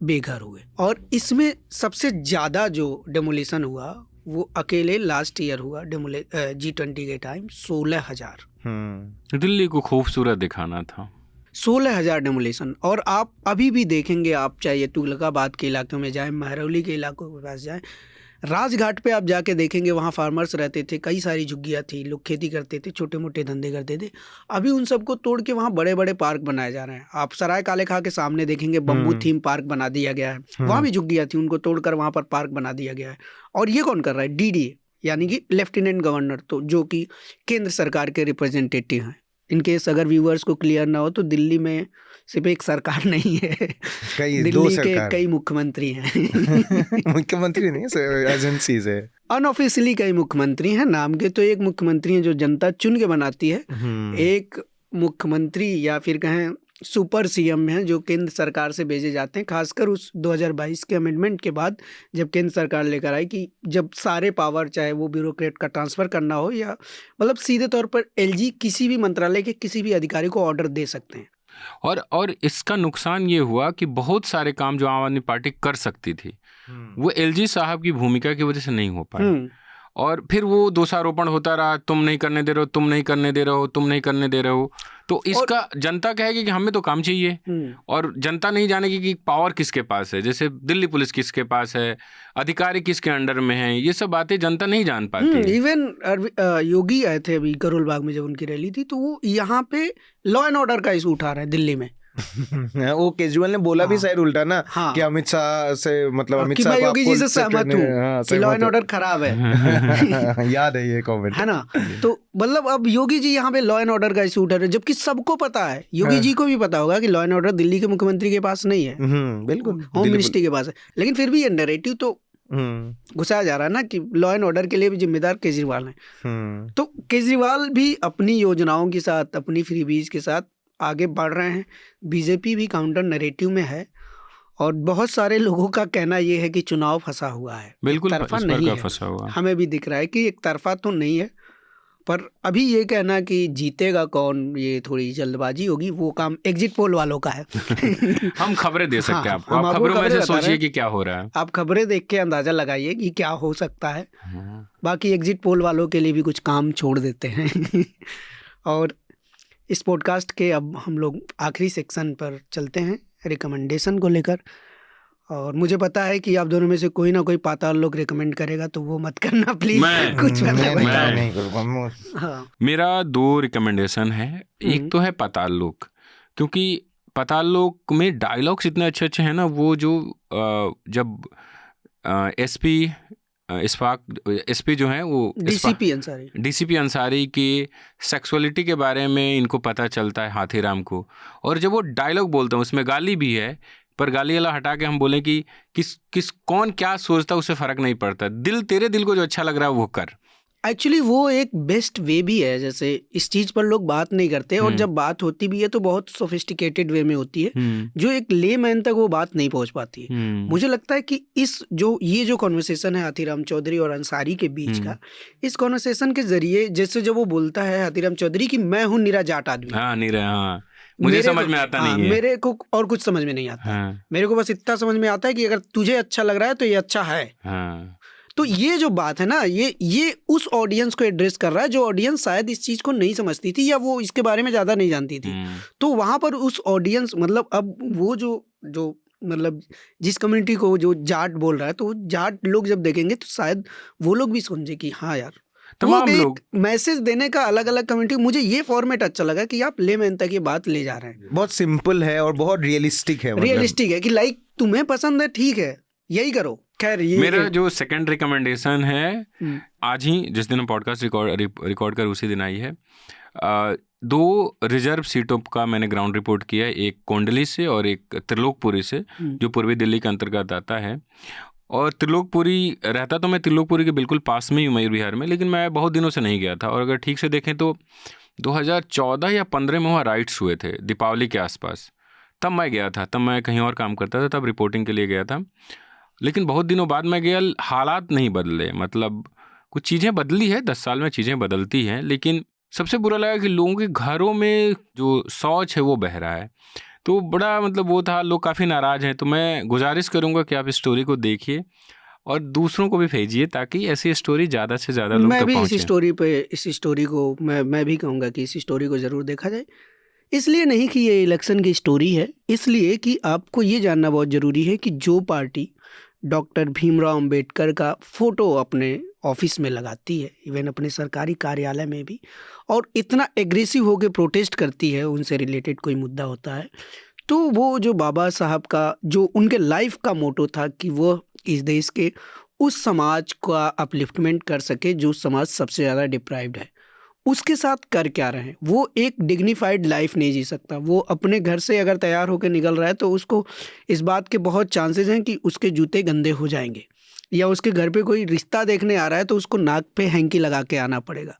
Speaker 1: बेघर हुए। और इसमें सबसे ज़्यादा जो डेमोलिशन हुआ वो अकेले लास्ट ईयर हुआ G20 के टाइम 16,000।
Speaker 2: दिल्ली को खूबसूरत दिखाना था,
Speaker 1: 16,000 डेमोलिशन। और आप अभी भी देखेंगे, आप चाहे तुगलकाबाद के इलाकों में जाएं, महरौली के इलाकों के पास जाएं, राजघाट पे आप जाके देखेंगे वहाँ फार्मर्स रहते थे, कई सारी झुग्गियाँ थी, लोग खेती करते थे, छोटे मोटे धंधे करते थे। अभी उन सबको तोड़ के वहाँ बड़े बड़े पार्क बनाए जा रहे हैं। आप सराय काले खां के सामने देखेंगे बम्बू थीम पार्क बना दिया गया है। वहाँ भी झुग्गियाँ थी, उनको तोड़कर वहाँ पर पार्क बना दिया गया है। और ये कौन कर रहा है? DDA यानी कि लेफ्टिनेंट गवर्नर, तो जो कि केंद्र सरकार के रिप्रेजेंटेटिव हैं। इनकेस अगर व्यूअर्स को क्लियर ना हो तो दिल्ली में सिर्फ एक सरकार नहीं है, दिल्ली के कई मुख्यमंत्री हैं।
Speaker 3: मुख्यमंत्री नहीं, एजेंसीज है,
Speaker 1: अनऑफिशियली कई मुख्यमंत्री हैं। नाम के तो एक मुख्यमंत्री हैं जो जनता चुन के बनाती है, एक मुख्यमंत्री या फिर कहें सुपर CM हैं जो केंद्र सरकार से भेजे जाते हैं। खासकर उस 2022 के अमेंडमेंट के बाद, जब केंद्र सरकार लेकर आई कि जब सारे पावर, चाहे वो ब्यूरोक्रेट का ट्रांसफ़र करना हो या मतलब सीधे तौर पर LG किसी भी मंत्रालय के किसी भी अधिकारी को ऑर्डर दे सकते हैं।
Speaker 2: और इसका नुकसान ये हुआ कि बहुत सारे काम जो आम आदमी पार्टी कर सकती थी वो LG साहब की भूमिका की वजह से नहीं हो पाए। और फिर वो दोषारोपण होता रहा, तुम नहीं करने दे रहे हो, तुम नहीं करने दे रहे हो, तुम नहीं करने दे रहे हो। तो इसका जनता कहेगी कि हमें तो काम चाहिए, और जनता नहीं जानेगी कि पावर किसके पास है। जैसे दिल्ली पुलिस किसके पास है, अधिकारी किसके अंडर में है, ये सब बातें जनता नहीं जान पाती।
Speaker 1: इवन योगी आए थे अभी करोल बाग में जब उनकी रैली थी, तो वो यहाँ पे लॉ एंड ऑर्डर का इशू उठा रहे हैं दिल्ली में।
Speaker 3: वो केजरीवाल ने बोला भी शायद उल्टा ना, कि अमित शाह से, मतलब अमित शाह,
Speaker 1: योगी जी से सहमत हूँ कि लॉ एंड ऑर्डर खराब है।
Speaker 3: याद है ये कमेंट,
Speaker 1: है ना? तो मतलब अब योगी जी यहाँ पे लॉ एंड ऑर्डर का इशू उठा रहे हैं, जबकि सबको पता है, योगी जी को भी पता होगा कि लॉ एंड ऑर्डर दिल्ली के मुख्यमंत्री के पास नहीं है,
Speaker 3: बिल्कुल
Speaker 1: होम मिनिस्ट्री के पास है। लेकिन फिर भी ये नैरेटिव तो घुसाया जा रहा है ना कि लॉ एंड ऑर्डर के लिए भी जिम्मेदार केजरीवाल हैं। तो केजरीवाल भी अपनी योजनाओं के साथ, अपनी फ्रीबीज के साथ आगे बढ़ रहे हैं। बीजेपी भी काउंटर नैरेटिव में है, और बहुत सारे लोगों का कहना ये है कि चुनाव फंसा हुआ है,
Speaker 2: बिल्कुल
Speaker 1: तरफा नहीं है।
Speaker 2: फंसा हुआ
Speaker 1: हमें भी दिख रहा है कि एक तरफा तो नहीं है, पर अभी ये कहना कि जीतेगा कौन, ये थोड़ी जल्दबाजी होगी, वो काम एग्जिट पोल वालों का है।
Speaker 2: हम खबरें दे सकते हैं आपको,
Speaker 1: हम
Speaker 2: आप
Speaker 1: आपको
Speaker 2: खबरों में
Speaker 1: खबरें
Speaker 2: से
Speaker 1: बता रहे
Speaker 2: सोचिए
Speaker 1: हैं।
Speaker 2: कि क्या हो रहा है।
Speaker 1: आप खबरें देख के अंदाजा लगाइए कि क्या हो सकता है। बाकी एग्जिट पोल वालों के लिए भी कुछ काम छोड़ देते हैं। और इस पॉडकास्ट के अब हम लोग आखिरी सेक्शन पर चलते हैं, रिकमेंडेशन को लेकर। और मुझे पता है कि आप दोनों में से कोई ना कोई पाताल लोग रिकमेंड करेगा, तो वो मत करना प्लीज। कुछ
Speaker 3: मैं
Speaker 1: बताओ।
Speaker 3: नहीं करूँगा।
Speaker 1: हाँ।
Speaker 2: मेरा 2 रिकमेंडेशन है। एक तो है पाताल लोक, क्योंकि पाताल लोक में डायलॉग्स इतने अच्छे अच्छे हैं ना। वो जो जब एसपी जो है वो डीसीपी अंसारी की सेक्सुअलिटी के बारे में इनको पता चलता है हाथीराम को, और जब वो डायलॉग बोलते हैं उसमें गाली भी है, पर गाली वाला हटा के हम बोलें कि किस कौन क्या सोचता है उससे फ़र्क नहीं पड़ता। तेरे दिल को जो अच्छा लग रहा है वो कर।
Speaker 1: एक्चुअली वो एक बेस्ट वे भी है। जैसे इस चीज़ पर लोग बात नहीं करते, और जब बात होती भी है तो बहुत सोफिस्टिकेटेड वे में होती है, जो एक लेमैन तक वो बात नहीं पहुंच पाती है। मुझे लगता है कि ये जो कॉन्वर्सेशन है हाथीराम चौधरी और अंसारी के बीच का, इस कॉन्वर्सेशन के जरिए, जैसे जब वो बोलता है हाथीराम चौधरी कि मैं हूँ निरा जाट आदमी,
Speaker 2: मुझे समझ में आता नहीं है,
Speaker 1: मेरे को और कुछ समझ में नहीं आता। मेरे को बस इतना समझ में आता है कि अगर तुझे अच्छा लग रहा है तो ये अच्छा है। तो ये जो बात है ना, ये उस ऑडियंस को एड्रेस कर रहा है जो ऑडियंस शायद इस चीज़ को नहीं समझती थी, या वो इसके बारे में ज़्यादा नहीं जानती थी। तो वहाँ पर उस ऑडियंस, मतलब अब वो जो मतलब जिस कम्युनिटी को जो जाट बोल रहा है, तो जाट लोग जब देखेंगे तो शायद वो लोग भी समझे कि हाँ यार,
Speaker 2: तमाम लोग
Speaker 1: मैसेज देने का अलग अलग कम्युनिटी। मुझे ये फॉर्मेट अच्छा लगा कि आप लेमैन तक ये बात ले जा रहे हैं।
Speaker 3: बहुत सिंपल है और बहुत रियलिस्टिक है
Speaker 1: कि लाइक तुम्हें पसंद है, ठीक है, यही करो। खैर, ये
Speaker 2: मेरा जो सेकंड रिकमेंडेशन है, आज ही जिस दिन हम पॉडकास्ट रिकॉर्ड कर उसी दिन आई है। 2 रिजर्व सीटों का मैंने ग्राउंड रिपोर्ट किया है, एक कोंडली से और एक त्रिलोकपुरी से, जो पूर्वी दिल्ली के अंतर्गत आता है। और त्रिलोकपुरी रहता तो मैं त्रिलोकपुरी के बिल्कुल पास में ही हूँ, मयूर विहार में, लेकिन मैं बहुत दिनों से नहीं गया था। और अगर ठीक से देखें तो 2014 या 15 में वहाँ राइट्स हुए थे, दीपावली के आसपास। तब मैं गया था, तब मैं कहीं और काम करता था, तब रिपोर्टिंग के लिए गया था। लेकिन बहुत दिनों बाद मैं गया, हालात नहीं बदले, मतलब कुछ चीज़ें बदली है, 10 साल में चीज़ें बदलती हैं, लेकिन सबसे बुरा लगा कि लोगों के घरों में जो शौच है वो बह रहा है। तो बड़ा मतलब वो था, लोग काफ़ी नाराज़ हैं। तो मैं गुजारिश करूँगा कि आप इस स्टोरी को देखिए और दूसरों को भी भेजिए, ताकि ऐसी स्टोरी ज़्यादा से ज़्यादा लोग तक पहुँचे।
Speaker 1: इस स्टोरी को मैं भी कहूँगा कि इस स्टोरी को ज़रूर देखा जाए। इसलिए नहीं कि ये इलेक्शन की स्टोरी है, इसलिए कि आपको ये जानना बहुत ज़रूरी है कि जो पार्टी डॉक्टर भीमराव अंबेडकर का फ़ोटो अपने ऑफिस में लगाती है, इवन अपने सरकारी कार्यालय में भी, और इतना एग्रेसिव होकर प्रोटेस्ट करती है, उनसे रिलेटेड कोई मुद्दा होता है, तो वो जो बाबा साहब का जो उनके लाइफ का मोटो था कि वो इस देश के उस समाज का अपलिफ्टमेंट कर सके जो समाज सबसे ज़्यादा डिप्राइव्ड है, उसके साथ कर क्या रहे हैं। वो एक डिग्निफाइड लाइफ नहीं जी सकता। वो अपने घर से अगर तैयार होकर निकल रहा है तो उसको इस बात के बहुत चांसेस हैं कि उसके जूते गंदे हो जाएंगे, या उसके घर पे कोई रिश्ता देखने आ रहा है तो उसको नाक पे हैंकी लगा के आना पड़ेगा।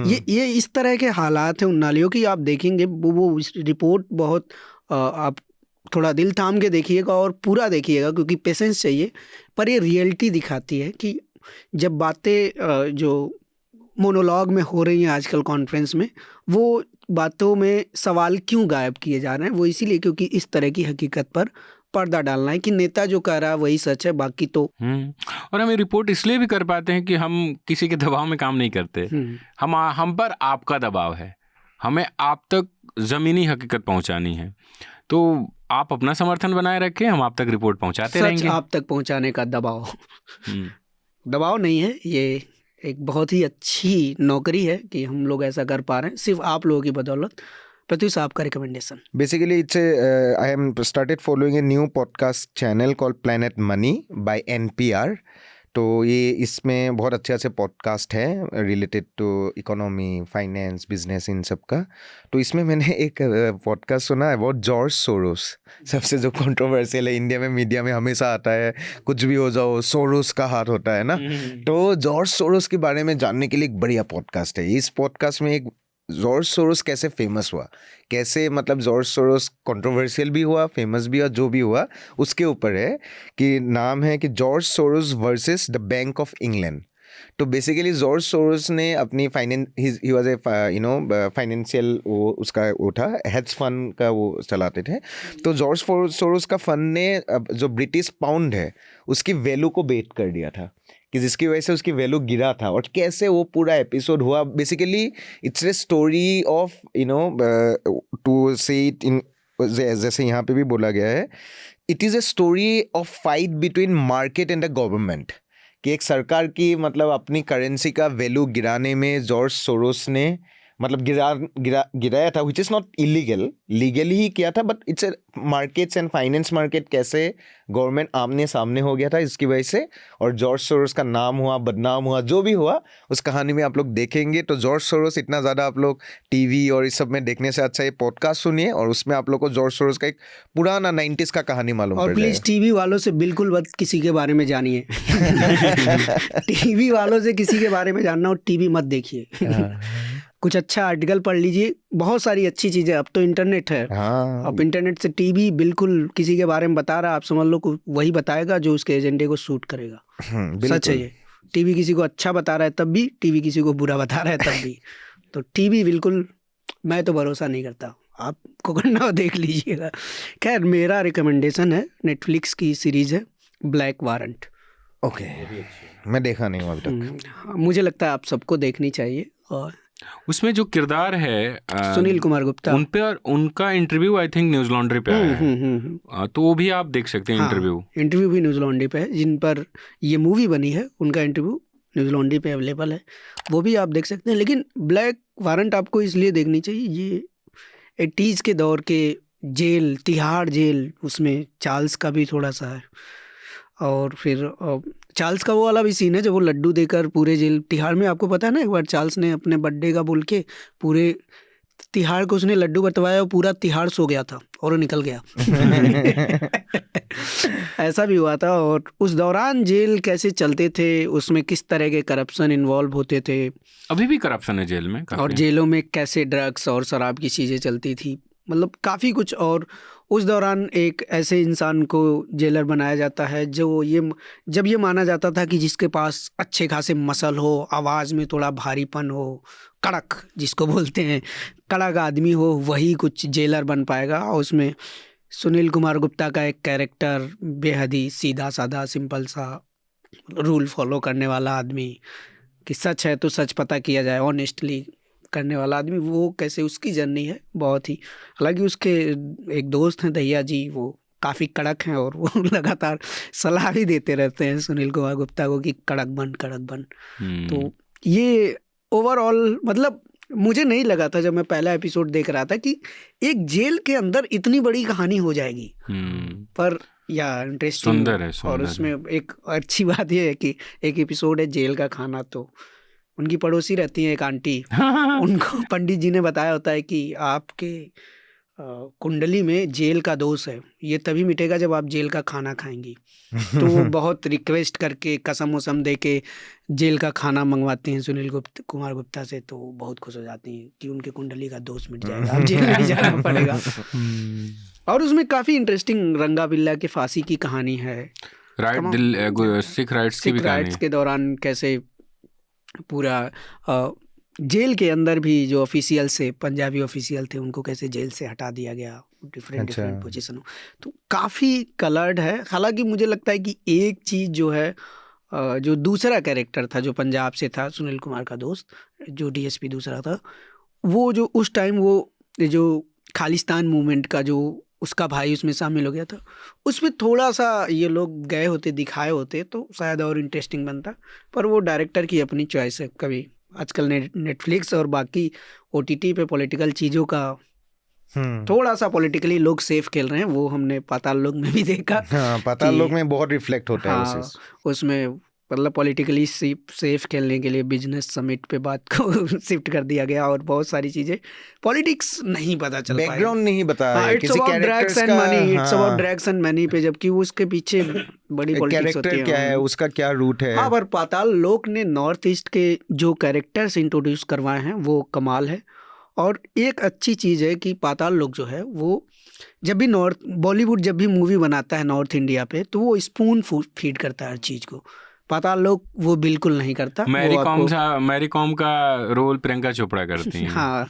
Speaker 1: ये इस तरह के हालात हैं उन नालियों की। आप देखेंगे वो रिपोर्ट बहुत आप थोड़ा दिल थाम के देखिएगा और पूरा देखिएगा, क्योंकि पेशेंस चाहिए, पर ये रियलिटी दिखाती है कि जब बातें जो मोनोलॉग में हो रही हैं आजकल कॉन्फ्रेंस में, वो बातों में सवाल क्यों गायब किए जा रहे हैं। वो इसीलिए क्योंकि इस तरह की हकीकत पर पर्दा डालना है कि नेता जो कह रहा है वही सच है, बाकी तो।
Speaker 2: और हम ये रिपोर्ट इसलिए भी कर पाते हैं कि हम किसी के दबाव में काम नहीं करते। हम पर आपका दबाव है, हमें आप तक ज़मीनी हकीकत पहुंचानी है। तो आप अपना समर्थन बनाए रखें, हम आप तक रिपोर्ट पहुंचाते रहेंगे।
Speaker 1: आप तक पहुंचाने का दबाव दबाव नहीं है, ये एक बहुत ही अच्छी नौकरी है कि हम लोग ऐसा कर पा रहे हैं सिर्फ आप लोगों की बदौलत। प्रत्युष, आपका recommendation?
Speaker 3: Basically, I am started following a new podcast channel called Planet Money by NPR. तो ये इसमें बहुत अच्छे पॉडकास्ट है related to economy, finance, business, इन सब का। तो इसमें मैंने एक पॉडकास्ट सुना है अबाउट जॉर्ज सोरोस। सबसे जो कंट्रोवर्शियल है, इंडिया में मीडिया में हमेशा आता है, कुछ भी हो जाओ सोरोस का हाथ होता है ना। तो जॉर्ज सोरोस के बारे में जानने के लिए एक बढ़िया पॉडकास्ट है। इस पॉडकास्ट में एक जॉर्ज सोरोस कैसे फेमस हुआ, कैसे मतलब जॉर्ज सोरोस कंट्रोवर्शियल भी हुआ, फेमस भी हुआ, जो भी हुआ उसके ऊपर है। कि नाम है कि George Soros versus the bank of England. तो बेसिकली जॉर्ज सोरोस ने अपनी ही वाज ए फाइनेंशियल उसका वो था, हेज फंड का वो चलाते थे। तो जॉर्ज सोरोस का फंड ने जो ब्रिटिश पाउंड है उसकी वैल्यू को बेट कर दिया था, कि जिसकी वजह से उसकी वैल्यू गिरा था। और कैसे वो पूरा एपिसोड हुआ, basically it's a story of to say it in, जैसे यहाँ पे भी बोला गया है, it is a story of fight between market and the government, कि एक सरकार की मतलब अपनी करेंसी का वैल्यू गिराने में जॉर्ज सोरोस ने मतलब गिराया था, which is not illegal, legally ही किया था, but it's a markets and finance market कैसे गवर्नमेंट आमने सामने हो गया था इसकी वजह से, और जॉर्ज सोरोस का नाम हुआ, बदनाम हुआ, जो भी हुआ उस कहानी में आप लोग देखेंगे। तो जॉर्ज सोरोस इतना ज़्यादा आप लोग टीवी और इस सब में देखने से अच्छा ये पॉडकास्ट सुनिए, और उसमें आप लोग को जॉर्ज सोरोस का एक पुराना 90s का कहानी मालूम
Speaker 1: और
Speaker 3: पड़
Speaker 1: प्लीज़
Speaker 3: जाएगा।
Speaker 1: टीवी वालों से बिल्कुल मत किसी के बारे में जानिए। टीवी वालों से किसी के बारे में जानना हो, टीवी मत देखिए। कुछ अच्छा आर्टिकल पढ़ लीजिए, बहुत सारी अच्छी चीज़ें, अब तो इंटरनेट है।
Speaker 3: हाँ,
Speaker 1: अब इंटरनेट से टीवी बिल्कुल किसी के बारे में बता रहा, आप समझ लो को वही बताएगा जो उसके एजेंडे को सूट करेगा। सच है ये। टीवी किसी को अच्छा बता रहा है तब भी, टीवी किसी को बुरा बता रहा है तब भी। तो टीवी बिल्कुल मैं तो भरोसा नहीं करता, आपको करना हो देख लीजिएगा। खैर, मेरा रिकमेंडेशन है, नेटफ्लिक्स की सीरीज़ है ब्लैक वारंट।
Speaker 3: ओके, मैं देखा नहीं हूँ अभी तक।
Speaker 1: मुझे लगता है आप सबको देखनी चाहिए। और
Speaker 2: उसमें जो किरदार है
Speaker 1: सुनील कुमार गुप्ता,
Speaker 2: उन पे उनका interview I think news laundry पे आया है, तो वो भी आप देख सकते हैं।
Speaker 1: इंटरव्यू भी न्यूज़ लॉन्ड्री पे है, जिन पर ये मूवी बनी है उनका इंटरव्यू न्यूज़ लॉन्ड्री पे अवेलेबल है, वो भी आप देख सकते हैं। लेकिन ब्लैक वारंट आपको इसलिए देखनी चाहिए, ये 80s के दौर के जेल, तिहाड़ जेल, उसमें चार्ल्स का भी थोड़ा सा है। और फिर चार्ल्स का वो वाला भी सीन है जब वो लड्डू देकर पूरे जेल तिहाड़ में, आपको पता है ना, एक बार चार्ल्स ने अपने बर्थडे का बोल के पूरे तिहाड़ को उसने लड्डू बंटवाया और पूरा तिहाड़ सो गया था और वो निकल गया। ऐसा भी हुआ था। और उस दौरान जेल कैसे चलते थे, उसमें किस तरह के करप्शन इन्वॉल्व होते थे,
Speaker 2: अभी भी करप्शन है जेल में काफी।
Speaker 1: और जेलों में कैसे ड्रग्स और शराब की चीज़ें चलती थी, मतलब काफ़ी कुछ। और उस दौरान एक ऐसे इंसान को जेलर बनाया जाता है जब ये माना जाता था कि जिसके पास अच्छे खासे मसल हो, आवाज़ में थोड़ा भारीपन हो, कड़क जिसको बोलते हैं, कड़क आदमी हो, वही कुछ जेलर बन पाएगा। और उसमें सुनील कुमार गुप्ता का एक कैरेक्टर बेहद ही सीधा साधा सिंपल सा रूल फॉलो करने वाला आदमी, कि सच है तो सच पता किया जाए, ऑनेस्टली करने वाला आदमी, वो कैसे उसकी जर्नी है बहुत ही। हालांकि उसके एक दोस्त हैं दहिया जी, वो काफ़ी कड़क हैं और वो लगातार सलाह भी देते रहते हैं सुनील कुमार गुप्ता को कि कड़क बन। तो ये ओवरऑल मतलब मुझे नहीं लगा था जब मैं पहला एपिसोड देख रहा था कि एक जेल के अंदर इतनी बड़ी कहानी हो जाएगी, पर या इंटरेस्टिंग
Speaker 2: सुंदर है।
Speaker 1: और उसमें एक अच्छी बात ये है कि एक एपिसोड है जेल का खाना, तो उनकी पड़ोसी रहती है एक आंटी, उनको पंडित जी ने बताया होता है कि आपके कुंडली में जेल का दोष है, ये तभी मिटेगा जब आप जेल का खाना खाएंगी। तो वो बहुत रिक्वेस्ट करके कसम वसम दे के जेल का खाना मंगवाते हैं सुनील कुमार गुप्ता से, तो बहुत खुश हो जाती हैं कि उनके कुंडली का दोष मिट जाएगा, अब जेल नहीं जाना पड़ेगा। और उसमें काफ़ी इंटरेस्टिंग रंगा बिल्ला के फांसी की कहानी है, सिख राइट्स के दौरान कैसे पूरा जेल के अंदर भी जो ऑफिशियल से पंजाबी ऑफिशियल थे उनको कैसे जेल से हटा दिया गया, डिफरेंट पोजीशनों। तो काफ़ी कलर्ड है। हालांकि मुझे लगता है कि एक चीज़ जो है, जो दूसरा कैरेक्टर था जो पंजाब से था, सुनील कुमार का दोस्त जो डीएसपी दूसरा था, वो जो उस टाइम वो जो खालिस्तान मूवमेंट का जो उसका भाई उसमें शामिल हो गया था, उसमें थोड़ा सा ये लोग गए होते, दिखाए होते तो शायद और इंटरेस्टिंग बनता। पर वो डायरेक्टर की अपनी चॉइस है। कभी आजकल नेटफ्लिक्स और बाकी ओटीटी पे पॉलिटिकल चीज़ों का थोड़ा सा पॉलिटिकली लोग सेफ खेल रहे हैं, वो हमने पाताल लोक में भी देखा।
Speaker 3: पाताल लोक में बहुत रिफ्लेक्ट होता है
Speaker 1: उसमें मतलब पॉलिटिकली सेफ खेलने के लिए बिजनेस समिट पे बात को शिफ्ट कर दिया गया और बहुत सारी चीजें, पॉलिटिक्स नहीं पता चल पाया,
Speaker 3: बैकग्राउंड नहीं बताया,
Speaker 1: it's about drugs and money, it's about drugs and money पे, जबकि उसके पीछे बड़ी पॉलिटिक्स होती है,
Speaker 3: क्या है उसका क्या रूट है।
Speaker 1: हाँ, पर पाताल लोक ने नॉर्थ ईस्ट के जो कैरेक्टर्स इंट्रोड्यूस करवाए हैं वो कमाल है। और एक अच्छी चीज़ है कि पाताल लोक जो है वो जब भी बॉलीवुड जब भी मूवी बनाता है नॉर्थ इंडिया पे, तो वो स्पून फीड करता है हर चीज़ को। पाताल लोक वो बिल्कुल नहीं करता।
Speaker 2: मैरी कॉम का रोल प्रियंका चोपड़ा करती हैं।
Speaker 1: हाँ,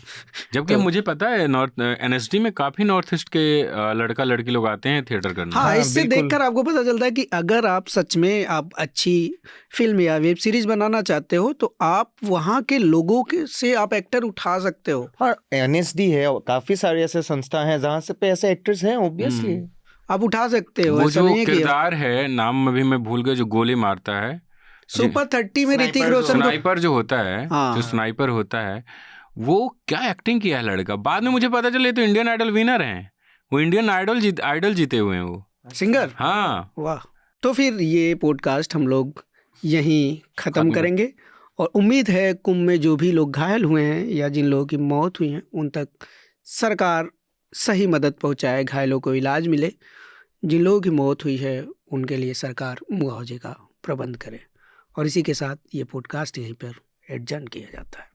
Speaker 2: जबकि मुझे पता है नॉर्थ एनएसडी में काफी नॉर्थ ईस्ट के लड़का लड़की लोग आते हैं थिएटर करने।
Speaker 1: हाँ, इससे देखकर आपको पता चलता है कि अगर आप सच में आप अच्छी फिल्म या वेब सीरीज बनाना चाहते हो तो आप वहाँ के लोगों के से आप एक्टर उठा सकते हो।
Speaker 3: और एनएसडी है, काफी सारे ऐसे संस्था हैं जहाँ से पे ऐसे एक्टर्स हैं, ऑब्वियसली
Speaker 1: आप उठा सकते हो।
Speaker 2: वो
Speaker 1: ऐसा
Speaker 2: जो
Speaker 1: नहीं है कि
Speaker 2: किरदार है, नाम अभी मैं भूल गया, जो गोली मारता है
Speaker 1: सुपर 30 में ऋतिक रोशन को,
Speaker 2: स्नाइपर जो होता है,
Speaker 1: हाँ,
Speaker 2: जो स्नाइपर होता है, वो क्या एक्टिंग किया है लड़का। बाद में मुझे पता चले तो इंडियन आइडल विनर हैं वो, इंडियन आइडल जीते हुए हैं वो
Speaker 1: सिंगर।
Speaker 2: हाँ,
Speaker 1: वाह। तो फिर ये पॉडकास्ट हम लोग यहीं ख़त्म करेंगे और उम्मीद है कुंभ में जो भी लोग घायल हुए हैं या जिन लोगों की मौत हुई है उन तक सरकार सही मदद पहुंचाए, घायलों को इलाज मिले। जिन लोगों की मौत हुई है उनके लिए सरकार मुआवजे का प्रबंध करे। और इसी के साथ ये पॉडकास्ट यहीं पर एडजर्न किया जाता है।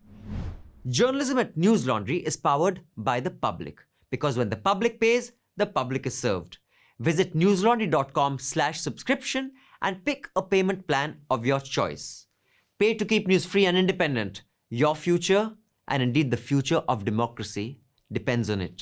Speaker 4: Journalism at News Laundry is powered by the public, because when the public pays, the public is served. Visit newslaundry.com/subscription and pick a payment plan of your choice. Pay to keep news free and independent. Your future, and indeed the future of democracy, depends on it.